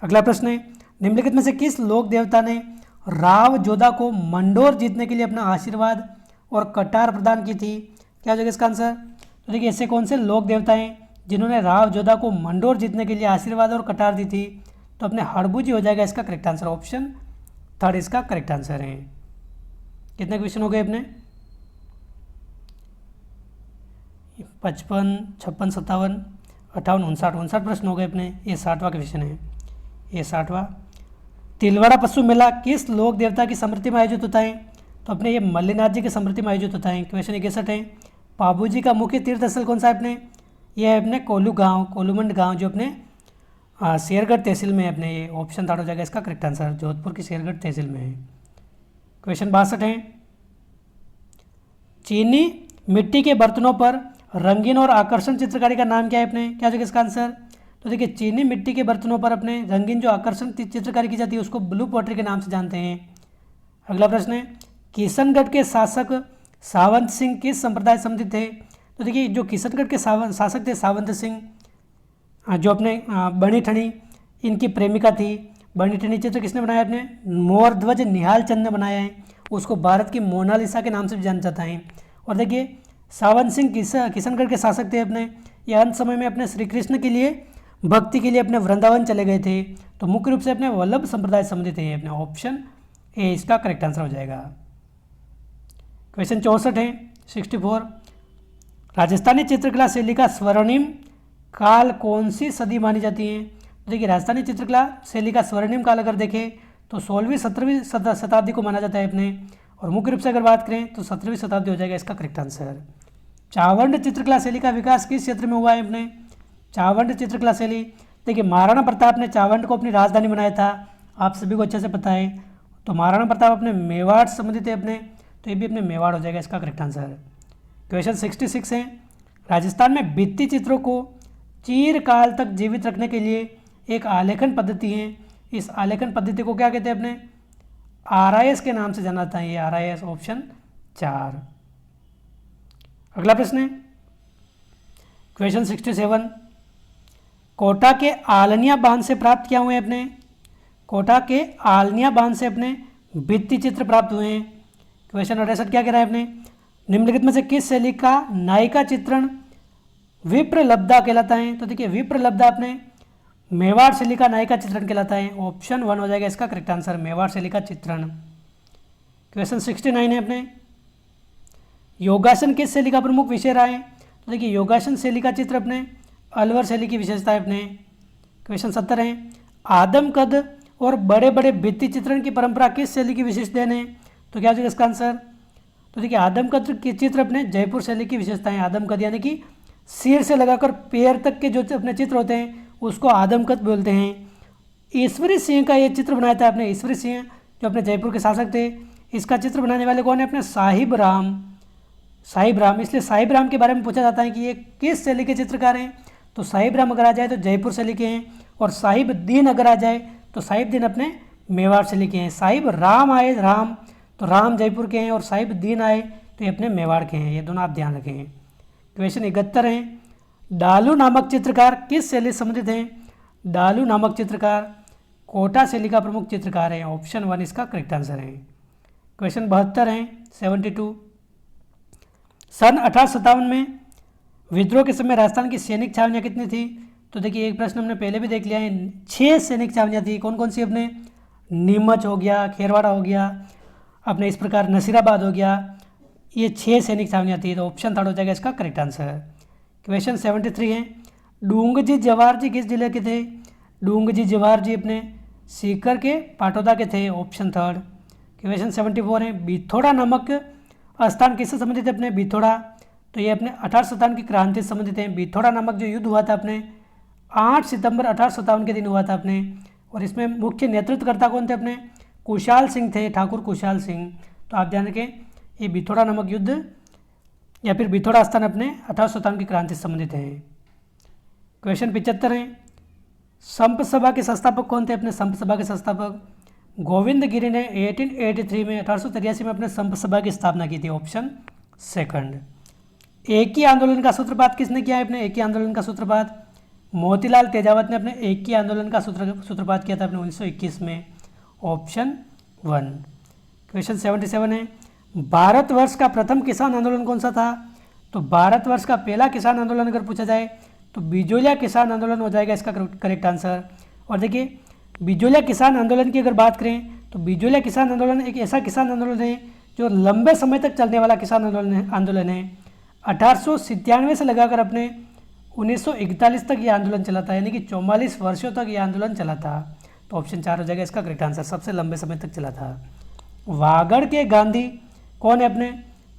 अगला प्रश्न है, निम्नलिखित में से किस लोक देवता ने राव जोधा को मंडोर जीतने के लिए अपना आशीर्वाद और कटार प्रदान की थी? क्या हो जाएगा इसका आंसर? तो देखिए ऐसे कौन से लोक देवता हैं जिन्होंने राव जोधा को मंडोर जीतने के लिए आशीर्वाद और कटार दी थी? तो अपने हड़बूजी हो जाएगा इसका करेक्ट आंसर, ऑप्शन 3 इसका करेक्ट आंसर है। कितने क्वेश्चन हो गए अपने? 55, 56, 57, 58, 59 प्रश्न हो गए अपने। ये 60वां क्वेश्चन है, ये 60वां। तिलवाड़ा पशु मेला किस लोक देवता की स्मृति में आयोजित होता है? तो अपने ये मल्लीनाथ जी की स्मृति में आयोजित होता है। क्वेश्चन 61 है, पाबू जी का मुख्य तीर्थ स्थल कौन सा है अपने? ये है अपने कोलूमंड गांव जो अपने शेरगढ़ तहसील में है अपने। ये ऑप्शन 3 हो जाएगा इसका करेक्ट आंसर, जोधपुर की शेरगढ़ तहसील में है। क्वेश्चन 62 है, चीनी मिट्टी के बर्तनों पर रंगीन और आकर्षण चित्रकारी का नाम क्या है अपने? क्या हो जाएगा इसका आंसर? तो देखिए चीनी मिट्टी के बर्तनों पर अपने रंगीन जो आकर्षण चित्रकारी की जाती है उसको ब्लू पॉटरी के नाम से जानते हैं। अगला प्रश्न है, किशनगढ़ के शासक सावंत सिंह किस संप्रदाय संबंधित थे? तो देखिए जो किशनगढ़ के शासक थे सावंत सिंह, जो अपने बनी ठनी इनकी प्रेमिका थी। बनी ठनी चित्र किसने बनाया? अपने मोरध्वज निहाल चंद ने बनाया है, उसको भारत की मोनालिसा के नाम से भी जाना जाता है। और देखिए सावंत सिंह किशनगढ़ के शासक थे अपने। ये अंत समय में अपने श्री कृष्ण के लिए भक्ति के लिए अपने वृंदावन चले गए थे, तो मुख्य रूप से अपने वल्लभ संप्रदाय संबंधित है। अपने ऑप्शन ए इसका करेक्ट आंसर हो जाएगा। क्वेश्चन 64 है, 64, राजस्थानी चित्रकला शैली का स्वर्णिम काल कौन सी सदी मानी जाती है? तो देखिए राजस्थानी चित्रकला शैली का स्वर्णिम काल अगर देखें तो 16वीं 17वीं शताब्दी को माना जाता है अपने। और मुख्य रूप से अगर बात करें तो 17वीं शताब्दी हो जाएगा इसका करेक्ट आंसर। चावंड चित्रकला शैली का विकास किस क्षेत्र में हुआ है अपने? चावंड चित्रकला शैली, देखिए महाराणा प्रताप ने चावंड को अपनी राजधानी बनाया था, आप सभी को अच्छे से पता है। तो महाराणा प्रताप अपने मेवाड़ से संबंधित है अपने, तो ये भी अपने मेवाड़ हो जाएगा इसका करेक्ट आंसर। क्वेश्चन 66 है, राजस्थान में भित्ति चित्रों को चिरकाल तक जीवित रखने के लिए एक आलेखन पद्धति है। इस आलेखन पद्धति को क्या कहते हैं अपने? RIS के नाम से जाना जाता है। ये RIS, ऑप्शन 4। अगला प्रश्न है क्वेश्चन 67, कोटा के आलनिया बांध से प्राप्त क्या हुए अपने? कोटा के आलनिया बांध से अपने भित्ति चित्र प्राप्त हुए हैं। क्वेश्चन 68 क्या कह रहा है अपने? निम्नलिखित में से किस शैली का नायिका चित्रण विप्रलब्धा कहलाता है? तो देखिए विप्रलब्धा अपने मेवाड़ शैली का नायिका चित्रण कहलाता है। ऑप्शन 1 हो जाएगा इसका करेक्ट आंसर, मेवाड़ शैली का चित्रण। क्वेश्चन 69 है अपने, योगासन किस शैली का प्रमुख विषय रहा है? तो देखिए योगासन शैली का चित्र अपने अलवर शैली की विशेषता है अपने। क्वेश्चन 70 है, आदम कद और बड़े बड़े भित्ति चित्रण की परंपरा किस शैली की विशेष देन है? तो क्या हो जाएगा इसका आंसर? तो देखिए आदम कद के चित्र अपने जयपुर शैली की विशेषता है। आदम कद यानी कि सिर से लगाकर पैर तक के जो अपने चित्र होते हैं उसको आदम कद बोलते हैं। ईश्वरी सिंह का ये चित्र बनाया था अपने, ईश्वरी सिंह जो अपने जयपुर के शासक थे। इसका चित्र बनाने वाले कौन है? अपने साहिब राम। इसलिए साहिब राम के बारे में पूछा जाता है कि ये किस शैली के चित्रकार हैं? तो साहिब राम अगर आ जाए तो जयपुर शैली के हैं, और साहिब दीन अगर आ जाए तो साहिब दीन अपने मेवाड़ शैली के हैं। साहिब राम आए राम तो राम जयपुर के हैं, और साहिब दीन आए तो ये अपने मेवाड़ के हैं। ये दोनों आप ध्यान रखें। क्वेश्चन 71 है, डालू नामक चित्रकार किस शैली से संबंधित हैं? डालू नामक चित्रकार कोटा शैली का प्रमुख चित्रकार है। ऑप्शन 1 इसका करेक्ट आंसर है। क्वेश्चन 72 है, 72, सन 1857 में विद्रोह के समय राजस्थान की सैनिक छावनियाँ कितनी थी? तो देखिए एक प्रश्न हमने पहले भी देख लिया है, 6 सैनिक छावनियाँ थी। कौन कौन सी? अपने नीमच हो गया, खेरवाड़ा हो गया, अपने इस प्रकार नसीराबाद हो गया, ये 6 सैनिक छावनियाँ थी। तो ऑप्शन 3 हो जाएगा इसका करेक्ट आंसर। क्वेश्चन 73 है, डूंगजी जवाहर जी किस जिले के थे? डूंग जी जवाहर जी अपने सीकर के पाटौदा के थे, ऑप्शन थर्ड। क्वेश्चन 74 है, बिथोड़ा नामक स्थान किससे संबंधित है अपने बिथोड़ा, तो ये अपने 1857 की क्रांति से संबंधित है। बिथोड़ा नामक जो युद्ध हुआ था अपने 8 सितंबर 1857 के दिन हुआ था अपने, और इसमें मुख्य नेतृत्वकर्ता कौन थे अपने, कुशाल सिंह थे, ठाकुर कुशाल सिंह। तो आप ध्यान रखें ये बिथोड़ा नामक युद्ध या फिर बिथोड़ा स्थान अपने 1857 की क्रांति से संबंधित है। क्वेश्चन 75 है, संप सभा के संस्थापक कौन थे अपने, संप सभा के संस्थापक गोविंद गिरी ने 1883 में 1883 में अपने संप सभा की स्थापना की थी, ऑप्शन सेकंड। एक ही आंदोलन का सूत्रपात किसने किया है अपने, एक ही आंदोलन का सूत्रपात मोतीलाल तेजावत ने अपने एक ही आंदोलन का सूत्रपात किया था अपने 1921 में, ऑप्शन 1। क्वेश्चन 77 है, भारतवर्ष का प्रथम किसान आंदोलन कौन सा था, तो भारतवर्ष का पहला किसान आंदोलन अगर पूछा जाए तो बिजोलिया किसान आंदोलन हो जाएगा इसका करेक्ट आंसर। और देखिए बिजोलिया किसान आंदोलन की अगर बात करें तो बिजोलिया किसान आंदोलन एक ऐसा किसान आंदोलन है जो लंबे समय तक चलने वाला किसान आंदोलन है। 1897 से लगाकर अपने 1941 तक ये आंदोलन चला था, यानी कि 44 वर्षों तक ये आंदोलन चला था। तो ऑप्शन 4 हो जाएगा इसका करेक्ट आंसर, सबसे लंबे समय तक चला था। वागड़ के गांधी कौन है अपने,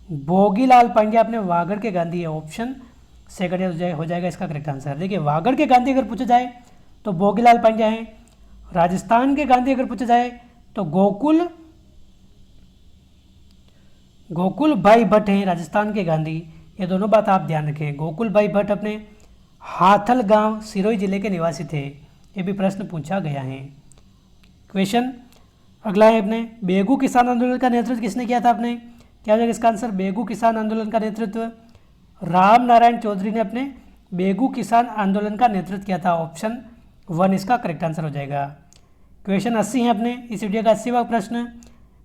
भोगीलाल पांड्या अपने वागड़ के गांधी है, ऑप्शन सेकंड हो जाएगा इसका करेक्ट आंसर। देखिए वागड़ के गांधी अगर पूछा जाए तो भोगीलाल पांड्या हैं, राजस्थान के गांधी अगर पूछा जाए तो गोकुल भाई भट्ट हैं राजस्थान के गांधी। ये दोनों बात आप ध्यान रखें। गोकुल भाई भट्ट अपने हाथल गांव सिरोही जिले के निवासी थे, ये भी प्रश्न पूछा गया है। क्वेश्चन अगला है अपने, बेगू किसान आंदोलन का नेतृत्व किसने किया था अपने, क्या हो जाएगा इसका आंसर, बेगू किसान आंदोलन का नेतृत्व राम नारायण चौधरी ने अपने बेगू किसान आंदोलन का नेतृत्व किया था, ऑप्शन 1 इसका करेक्ट आंसर हो जाएगा। क्वेश्चन 80 है अपने इस वीडियो का 80वां प्रश्न,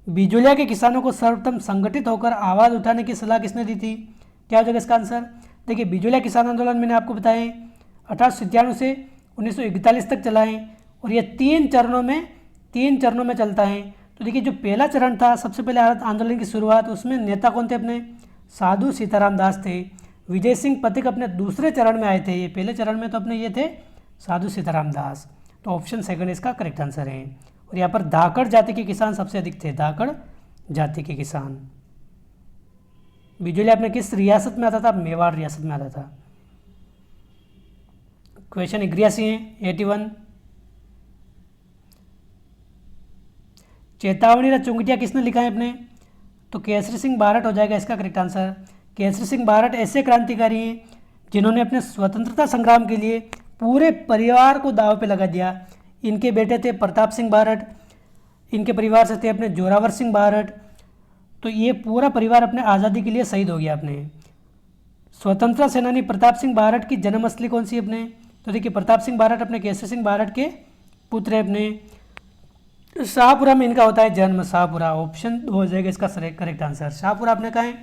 बिजोलिया के किसानों को सर्वप्रथम संगठित होकर आवाज़ उठाने की सलाह किसने दी थी, क्या हो जाएगा इसका आंसर। देखिए बिजोलिया किसान आंदोलन मैंने आपको बताया 1897 से 1941 तक चला है, और ये तीन चरणों में चलता है। तो देखिए जो पहला चरण था, सबसे पहले आंदोलन की शुरुआत, उसमें नेता कौन थे अपने, साधु सीताराम दास थे। विजय सिंह पथिक अपने दूसरे चरण में आए थे, ये पहले चरण में तो अपने ये थे साधु सीताराम दास। तो ऑप्शन सेकंड इसका करेक्ट आंसर है। और यहाँ पर धाकड़ जाति के किसान सबसे अधिक थे, धाकड़ जाति के किसान। बिजोलिया अपने किस रियासत में आता था, मेवाड़ रियासत में आता था। क्वेश्चन 81 है 81, चेतावनी र चुंगटिया किसने लिखा है अपने, तो केसरी सिंह बारट हो जाएगा इसका करेक्ट आंसर। केसरी सिंह बारट ऐसे क्रांतिकारी हैं जिन्होंने अपने स्वतंत्रता संग्राम के लिए पूरे परिवार को दांव पे लगा दिया। इनके बेटे थे प्रताप सिंह बारट, इनके परिवार से थे अपने जोरावर सिंह बारट। तो ये पूरा परिवार अपने आज़ादी के लिए शहीद हो गया अपने। स्वतंत्रता सेनानी प्रताप सिंह बारट की जन्मस्थली कौन सी अपने, तो देखिए प्रताप सिंह बारट अपने केसरी सिंह बारट के पुत्र है अपने। शाहपुरा में इनका होता है जन्म, शाहपुरा, ऑप्शन 2 हो जाएगा इसका करेक्ट आंसर। शाहपुरा आपने कहा है,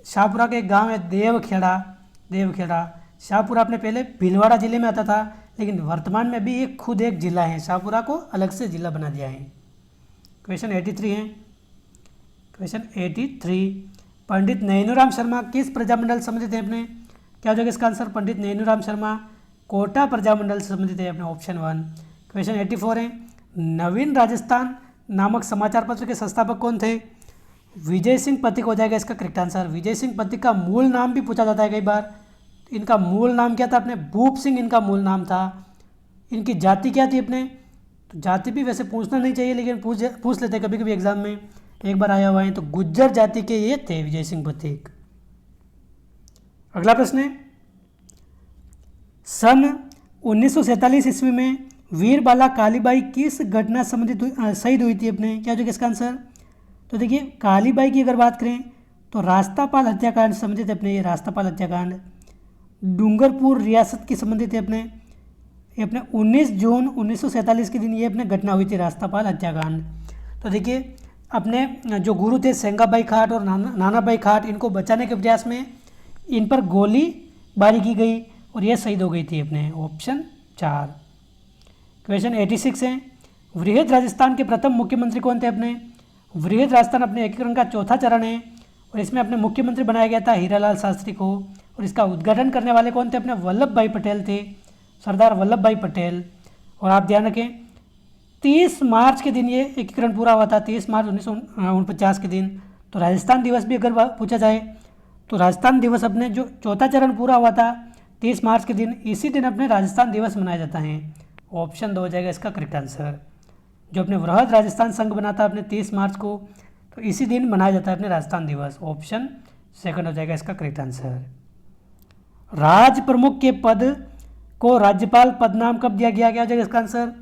शाहपुरा के गांव है देवखेड़ा। शाहपुरा अपने पहले भीलवाड़ा जिले में आता था, लेकिन वर्तमान में भी एक खुद एक जिला है, शाहपुरा को अलग से जिला बना दिया है। क्वेश्चन 83 है, क्वेश्चन 83, पंडित नैनूराम शर्मा किस प्रजामंडल से संबंधित है अपने, क्या हो जाएगा इसका आंसर, पंडित नैनूराम शर्मा कोटा प्रजामंडल से संबंधित है अपने, ऑप्शन 1। क्वेश्चन 84 है, नवीन राजस्थान नामक समाचार पत्र के संस्थापक कौन थे, विजय सिंह पथिक हो जाएगा इसका करेक्ट आंसर। विजय सिंह पथिक का मूल नाम भी पूछा जाता है कई बार, इनका मूल नाम क्या था अपने, भूप सिंह इनका मूल नाम था। इनकी जाति क्या थी अपने, तो जाति भी वैसे पूछना नहीं चाहिए लेकिन पूछ लेते कभी कभी एग्जाम में, एक बार आया हुआ है। तो गुज्जर जाति के ये थे विजय सिंह पथिक। अगला प्रश्न है, सन 1947 ईस्वी में वीरबाला कालीबाई किस घटना संबंधित शहीद हुई थी अपने, क्या हो जाएगा इसका आंसर। तो देखिए कालीबाई की अगर बात करें तो रास्तापाल हत्याकांड संबंधित है अपने, ये रास्तापाल हत्याकांड डूंगरपुर रियासत की संबंधित है अपने। ये अपने 19 जून 1947 के दिन ये अपने घटना हुई थी रास्तापाल हत्याकांड। तो देखिए अपने जो गुरु थे सेंगाबाई खाट और नानाबाई खाट, इनको बचाने के प्रयास में इन पर गोली बारी की गई और ये शहीद हो गई थी अपने, ऑप्शन 4। क्वेश्चन 86 है, वृहद राजस्थान के प्रथम मुख्यमंत्री कौन थे अपने। वृहद राजस्थान अपने एकीकरण का चौथा चरण है और इसमें अपने मुख्यमंत्री बनाया गया था हीरालाल शास्त्री को, और इसका उद्घाटन करने वाले कौन थे अपने, वल्लभ भाई पटेल थे, सरदार वल्लभ भाई पटेल। और आप ध्यान रखें 30 मार्च के दिन ये एकीकरण पूरा हुआ था, 30 मार्च 1949 के दिन। तो राजस्थान दिवस भी अगर पूछा जाए तो राजस्थान दिवस अपने जो चौथा चरण पूरा हुआ था 30 मार्च के दिन, इसी दिन अपने राजस्थान दिवस मनाया जाता है। ऑप्शन 2 हो जाएगा इसका करेक्ट आंसर। जो अपने वृहद राजस्थान संघ बना था अपने 30 मार्च को, तो इसी दिन मनाया जाता है अपने राजस्थान दिवस। ऑप्शन सेकंड हो जाएगा इसका करेक्ट आंसर। राज प्रमुख के पद को राज्यपाल पद नाम कब दिया गया, क्या हो जाएगा इसका आंसर?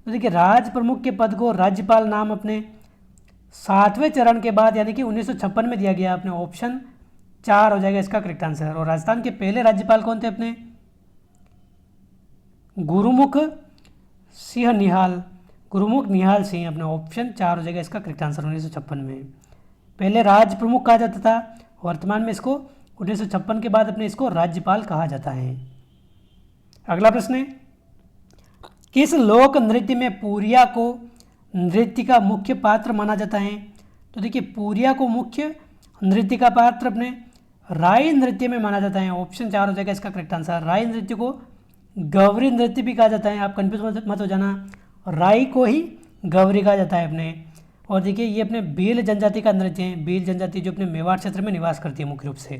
तो देखिए राज प्रमुख के पद को राज्यपाल नाम अपने 7वें चरण के बाद यानी कि 1956 में दिया गया अपने। ऑप्शन 4 हो जाएगा इसका करेक्ट आंसर। और राजस्थान के पहले राज्यपाल कौन थे अपने? गुरुमुख सिंह निहाल, गुरुमुख निहाल सिंह अपने। ऑप्शन 4 हो जाएगा इसका करेक्ट आंसर। 1956 में पहले राज प्रमुख कहा जाता था, वर्तमान में इसको 1956 के बाद अपने इसको राज्यपाल कहा जाता है। अगला प्रश्न है, किस लोक नृत्य में पूरिया को नृत्य का मुख्य पात्र माना जाता है? तो देखिए पूरिया को मुख्य नृत्य का पात्र अपने राई नृत्य में माना जाता है। ऑप्शन 4 हो जाएगा इसका करेक्ट आंसर। राई नृत्य को गौरी नृत्य भी कहा जाता है, आप कंफ्यूज मत हो जाना। राई को ही गौरी कहा जाता है अपने। और देखिए ये अपने भील जनजाति का नृत्य है, भील जनजाति जो अपने मेवाड़ क्षेत्र में निवास करती है मुख्य रूप से।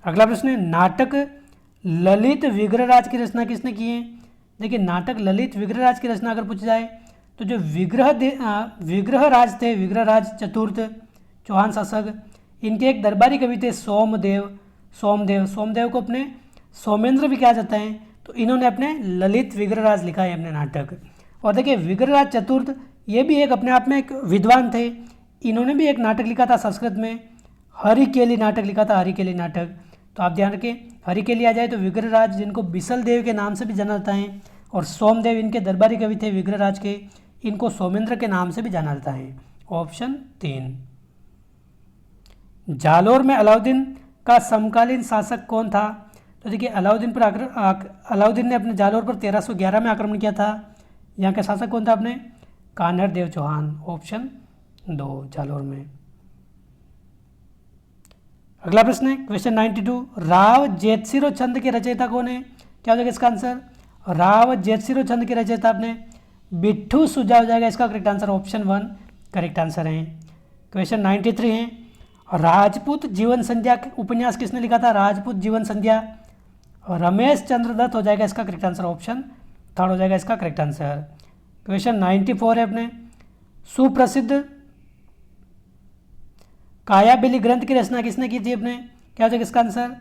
अगला प्रश्न है, नाटक ललित विग्रहराज की रचना किसने की है? देखिए नाटक ललित विग्रहराज की रचना अगर पूछा जाए तो जो विग्रहराज थे, विग्रहराज चतुर्थ चौहान शासक, इनके एक दरबारी कवि थे सोमदेव को अपने सोमेंद्र भी कहा जाता है। तो इन्होंने अपने ललित विग्रहराज लिखा है अपने नाटक। और देखिए विग्रहराज चतुर्थ ये भी एक अपने आप में एक विद्वान थे, इन्होंने भी एक नाटक लिखा था संस्कृत में, हरिकेली नाटक लिखा था, हरिकेली नाटक। तो आप ध्यान रखें हरिकेली आ जाए तो विग्रहराज जिनको बिसल देव के नाम से भी जाना जाता है, और सोमदेव इनके दरबारी कवि थे विग्रहराज के, इनको सोमेंद्र के नाम से भी जाना जाता है। ऑप्शन 3। जालोर में अलाउद्दीन का समकालीन शासक कौन था? तो देखिए अलाउद्दीन ने अपने जालोर पर 1311 में आक्रमण किया था। यहाँ का शासक कौन था अपने? कान्हड़ देव चौहान। ऑप्शन 2 जालोर में। अगला प्रश्न है क्वेश्चन 92, राव जेतसिरो छंद के रचयिता कौन है? क्या हो जाएगा इसका आंसर? राव जेतसिरो छंद के रचयिता अपने बिट्ठू सुजा हो जाएगा इसका correct answer. Option 1 correct answer है। क्वेश्चन 93 है, राजपूत जीवन संध्या उपन्यास किसने लिखा था? राजपूत जीवन संध्या रमेश चंद्र दत्त हो जाएगा इसका करेक्ट आंसर। ऑप्शन 3 हो जाएगा इसका करेक्ट आंसर। क्वेश्चन 94 है अपने सुप्रसिद्ध कायाबेली ग्रंथ की रचना किसने की थी अपने? क्या हो जाएगा इसका आंसर?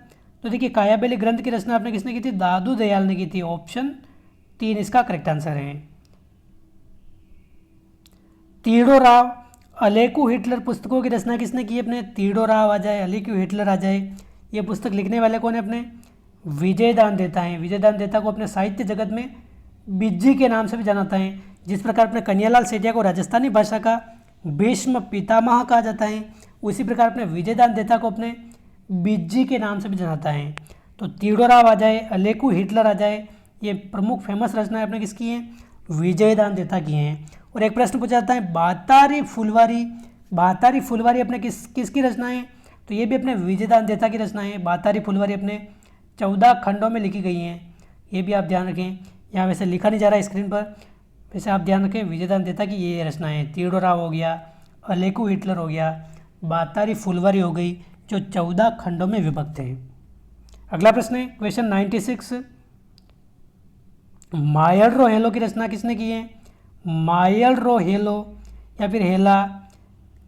तो देखिए कायाबेली ग्रंथ की रचना आपने किसने की थी? दादू दयाल ने की थी। ऑप्शन 3 इसका करेक्ट आंसर है। तीड़ो राव अलेकू हिटलर पुस्तकों की रचना किसने की अपने? तीड़ो राव आ जाए, अलेकू हिटलर आ जाए, ये पुस्तक लिखने वाले कौन है अपने? विजयदान देता है। विजयदान देता को अपने साहित्य जगत में बिज्जी के नाम से भी जाना जाता है। जिस प्रकार अपने कन्हैयालाल सेठिया को राजस्थानी भाषा का भीष्म पितामह कहा जाता है, उसी प्रकार अपने विजयदान देता को अपने बिज्जी के नाम से भी जाना जाता है। तो तीड़ो राव आ जाए, अलेकू हिटलर आ जाए, ये प्रमुख फेमस रचनाएं अपने किसकी हैं? विजयदान देता की हैं। और एक प्रश्न पूछा जाता है बातारी फुलवारी अपने किसकी रचना है? तो ये भी अपने विजयदान देता की रचना है। बातारी फुलवारी अपने 14 खंडों में लिखी गई हैं, ये भी आप ध्यान रखें। यहाँ वैसे लिखा नहीं जा रहा है स्क्रीन पर, वैसे आप ध्यान रखें विजयदान देता की ये रचना है। तीड़ो राव हो गया, अलेकू हिटलर हो गया, बातारी फुलवारी हो गई, जो 14 खंडों में विभक्त हैं। अगला प्रश्न है क्वेश्चन 96, मायल रो हेलो की रचना किसने की है? मायल रो हेलो या फिर हेला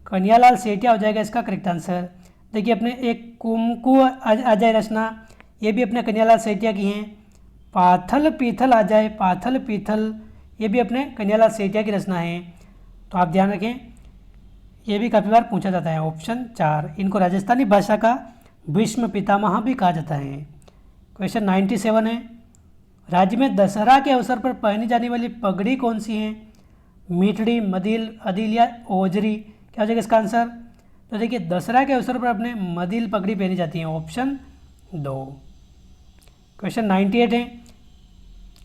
कन्हैयालाल सेठिया हो जाएगा इसका करेक्ट आंसर। देखिए अपने एक कुमकु अजय रचना, ये भी अपने कन्हैयालाल सेठिया की हैं। पाथल पीथल आ जाए, पाथल पीथल, ये भी अपने कन्हैयालाल सेठिया की रचना है। तो आप ध्यान रखें ये भी काफ़ी बार पूछा जाता है। ऑप्शन 4, इनको राजस्थानी भाषा का भीष्म पितामह भी कहा जाता है। क्वेश्चन 97 है, राज्य में दशहरा के अवसर पर पहनी जाने वाली पगड़ी कौन सी है? मीठड़ी, मदिल, अदिल या ओजरी? क्या हो जाएगा इसका आंसर? तो देखिए दशहरा के अवसर पर अपने मदिल पगड़ी पहनी जाती है। ऑप्शन 2। क्वेश्चन 98 है,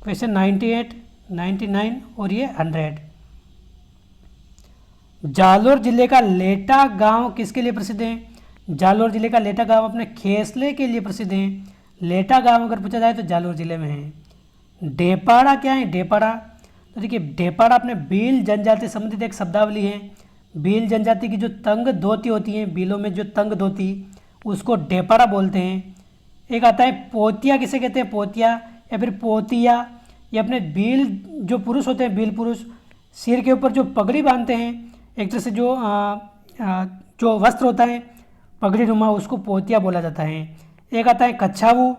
क्वेश्चन 98, 99 और ये 100। जालोर जिले का लेटा गांव किसके लिए प्रसिद्ध है? जालोर जिले का लेटा गांव अपने खेसले के लिए प्रसिद्ध है। लेटा गांव अगर पूछा जाए तो जालोर जिले में है। ढेपाड़ा क्या है? ढेपाड़ा, तो देखिए ढेपाड़ा अपने भील जनजाति से संबंधित एक शब्दावली है। भील जनजाति की जो तंग धोती होती हैं, भीलों में जो तंग धोती, उसको ढेपाड़ा बोलते हैं। एक आता है पोतिया, किसे कहते हैं? पोतिया या फिर पोतिया। ये अपने भील जो पुरुष होते हैं, भील पुरुष, सिर के ऊपर जो पगड़ी बांधते हैं, एक तरह से जो वस्त्र होता है पगड़ी नुमा, उसको पोतिया बोला जाता है। एक आता है कच्छावू।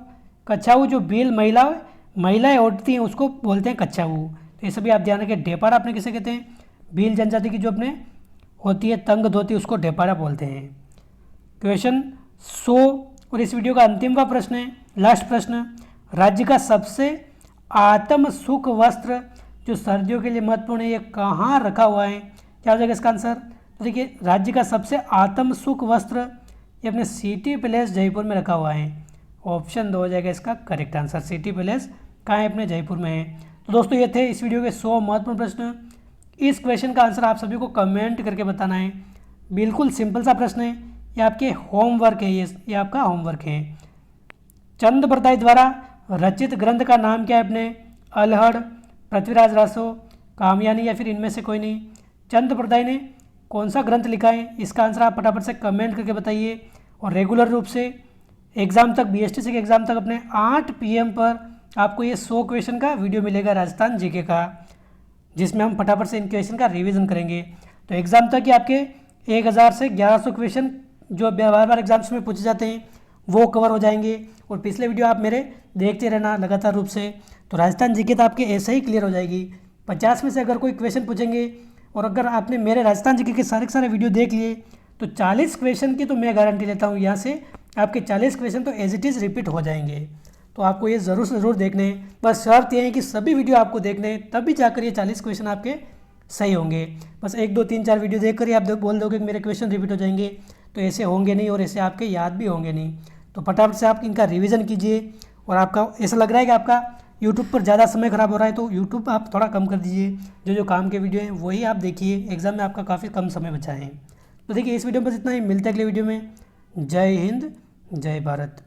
कच्छावू जो भील महिलाएं ओढ़ती हैं, उसको बोलते हैं कच्छावू। तो ये सभी आप ध्यान रखें। ढेपाड़ा अपने किसे कहते हैं? भील जनजाति की जो अपने होती है तंग धोती, उसको ढेपाड़ा बोलते हैं। क्वेश्चन 100 और इस वीडियो का अंतिमवा प्रश्न है, लास्ट प्रश्न। राज्य का सबसे आत्म सुख वस्त्र जो सर्दियों के लिए महत्वपूर्ण है, ये कहाँ रखा हुआ है? क्या हो जाएगा इसका आंसर? तो देखिए राज्य का सबसे आत्म सुख वस्त्र ये अपने सिटी पैलेस जयपुर में रखा हुआ है। ऑप्शन 2 हो जाएगा इसका करेक्ट आंसर। सिटी पैलेस कहाँ है? अपने जयपुर में है। तो दोस्तों ये थे इस वीडियो के 100 महत्वपूर्ण प्रश्न। इस क्वेश्चन का आंसर आप सभी को कमेंट करके बताना है। बिल्कुल सिंपल सा प्रश्न है, ये आपके होमवर्क है, ये आपका होमवर्क है। चंद बरदाई द्वारा रचित ग्रंथ का नाम क्या है? अपने अलहड़, पृथ्वीराज रासो, कामयानी या फिर इनमें से कोई नहीं। चंद बरदाई ने कौन सा ग्रंथ लिखा है? इसका आंसर आप फटाफट से कमेंट करके बताइए। और रेगुलर रूप से एग्ज़ाम तक, बीएसटीसी के एग्ज़ाम तक अपने 8 PM पर आपको ये 100 क्वेश्चन का वीडियो मिलेगा राजस्थान जीके का, जिसमें हम फटाफट से इन क्वेश्चन का रिवीजन करेंगे। तो एग्ज़ाम तक ही आपके 1000 से 1100 क्वेश्चन जो बार बार एग्जाम्स में पूछे जाते हैं वो कवर हो जाएंगे। और पिछले वीडियो आप मेरे देखते रहना लगातार रूप से, तो राजस्थान जीके तो आपके ऐसे ही क्लियर हो जाएगी। 50 में से अगर कोई क्वेश्चन पूछेंगे और अगर आपने मेरे राजस्थान जीके के सारे वीडियो देख लिए तो 40 क्वेश्चन की तो मैं गारंटी लेता हूँ, यहाँ से आपके 40 क्वेश्चन तो एज इट इज़ रिपीट हो जाएंगे। तो आपको ये ज़रूर से ज़रूर देखने हैं। बस शर्त ये है कि सभी वीडियो आपको देखने हैं, तभी जाकर ये 40 क्वेश्चन आपके सही होंगे। बस 1 2 3 4 वीडियो देख कर ही आप बोल दोगे कि मेरे क्वेश्चन रिपीट हो जाएंगे, तो ऐसे होंगे नहीं और ऐसे आपके याद भी होंगे नहीं। तो फटाफट से आप इनका रिवीजन कीजिए। और आपका ऐसा लग रहा है कि आपका यूट्यूब पर ज़्यादा समय खराब हो रहा है, तो यूट्यूब आप थोड़ा कम कर दीजिए। जो काम के वीडियो हैं वही आप देखिए, एग्जाम में आपका काफ़ी कम समय बचा है। तो देखिए इस वीडियो में बस इतना ही, मिलते हैं अगले वीडियो में। जय हिंद, जय भारत।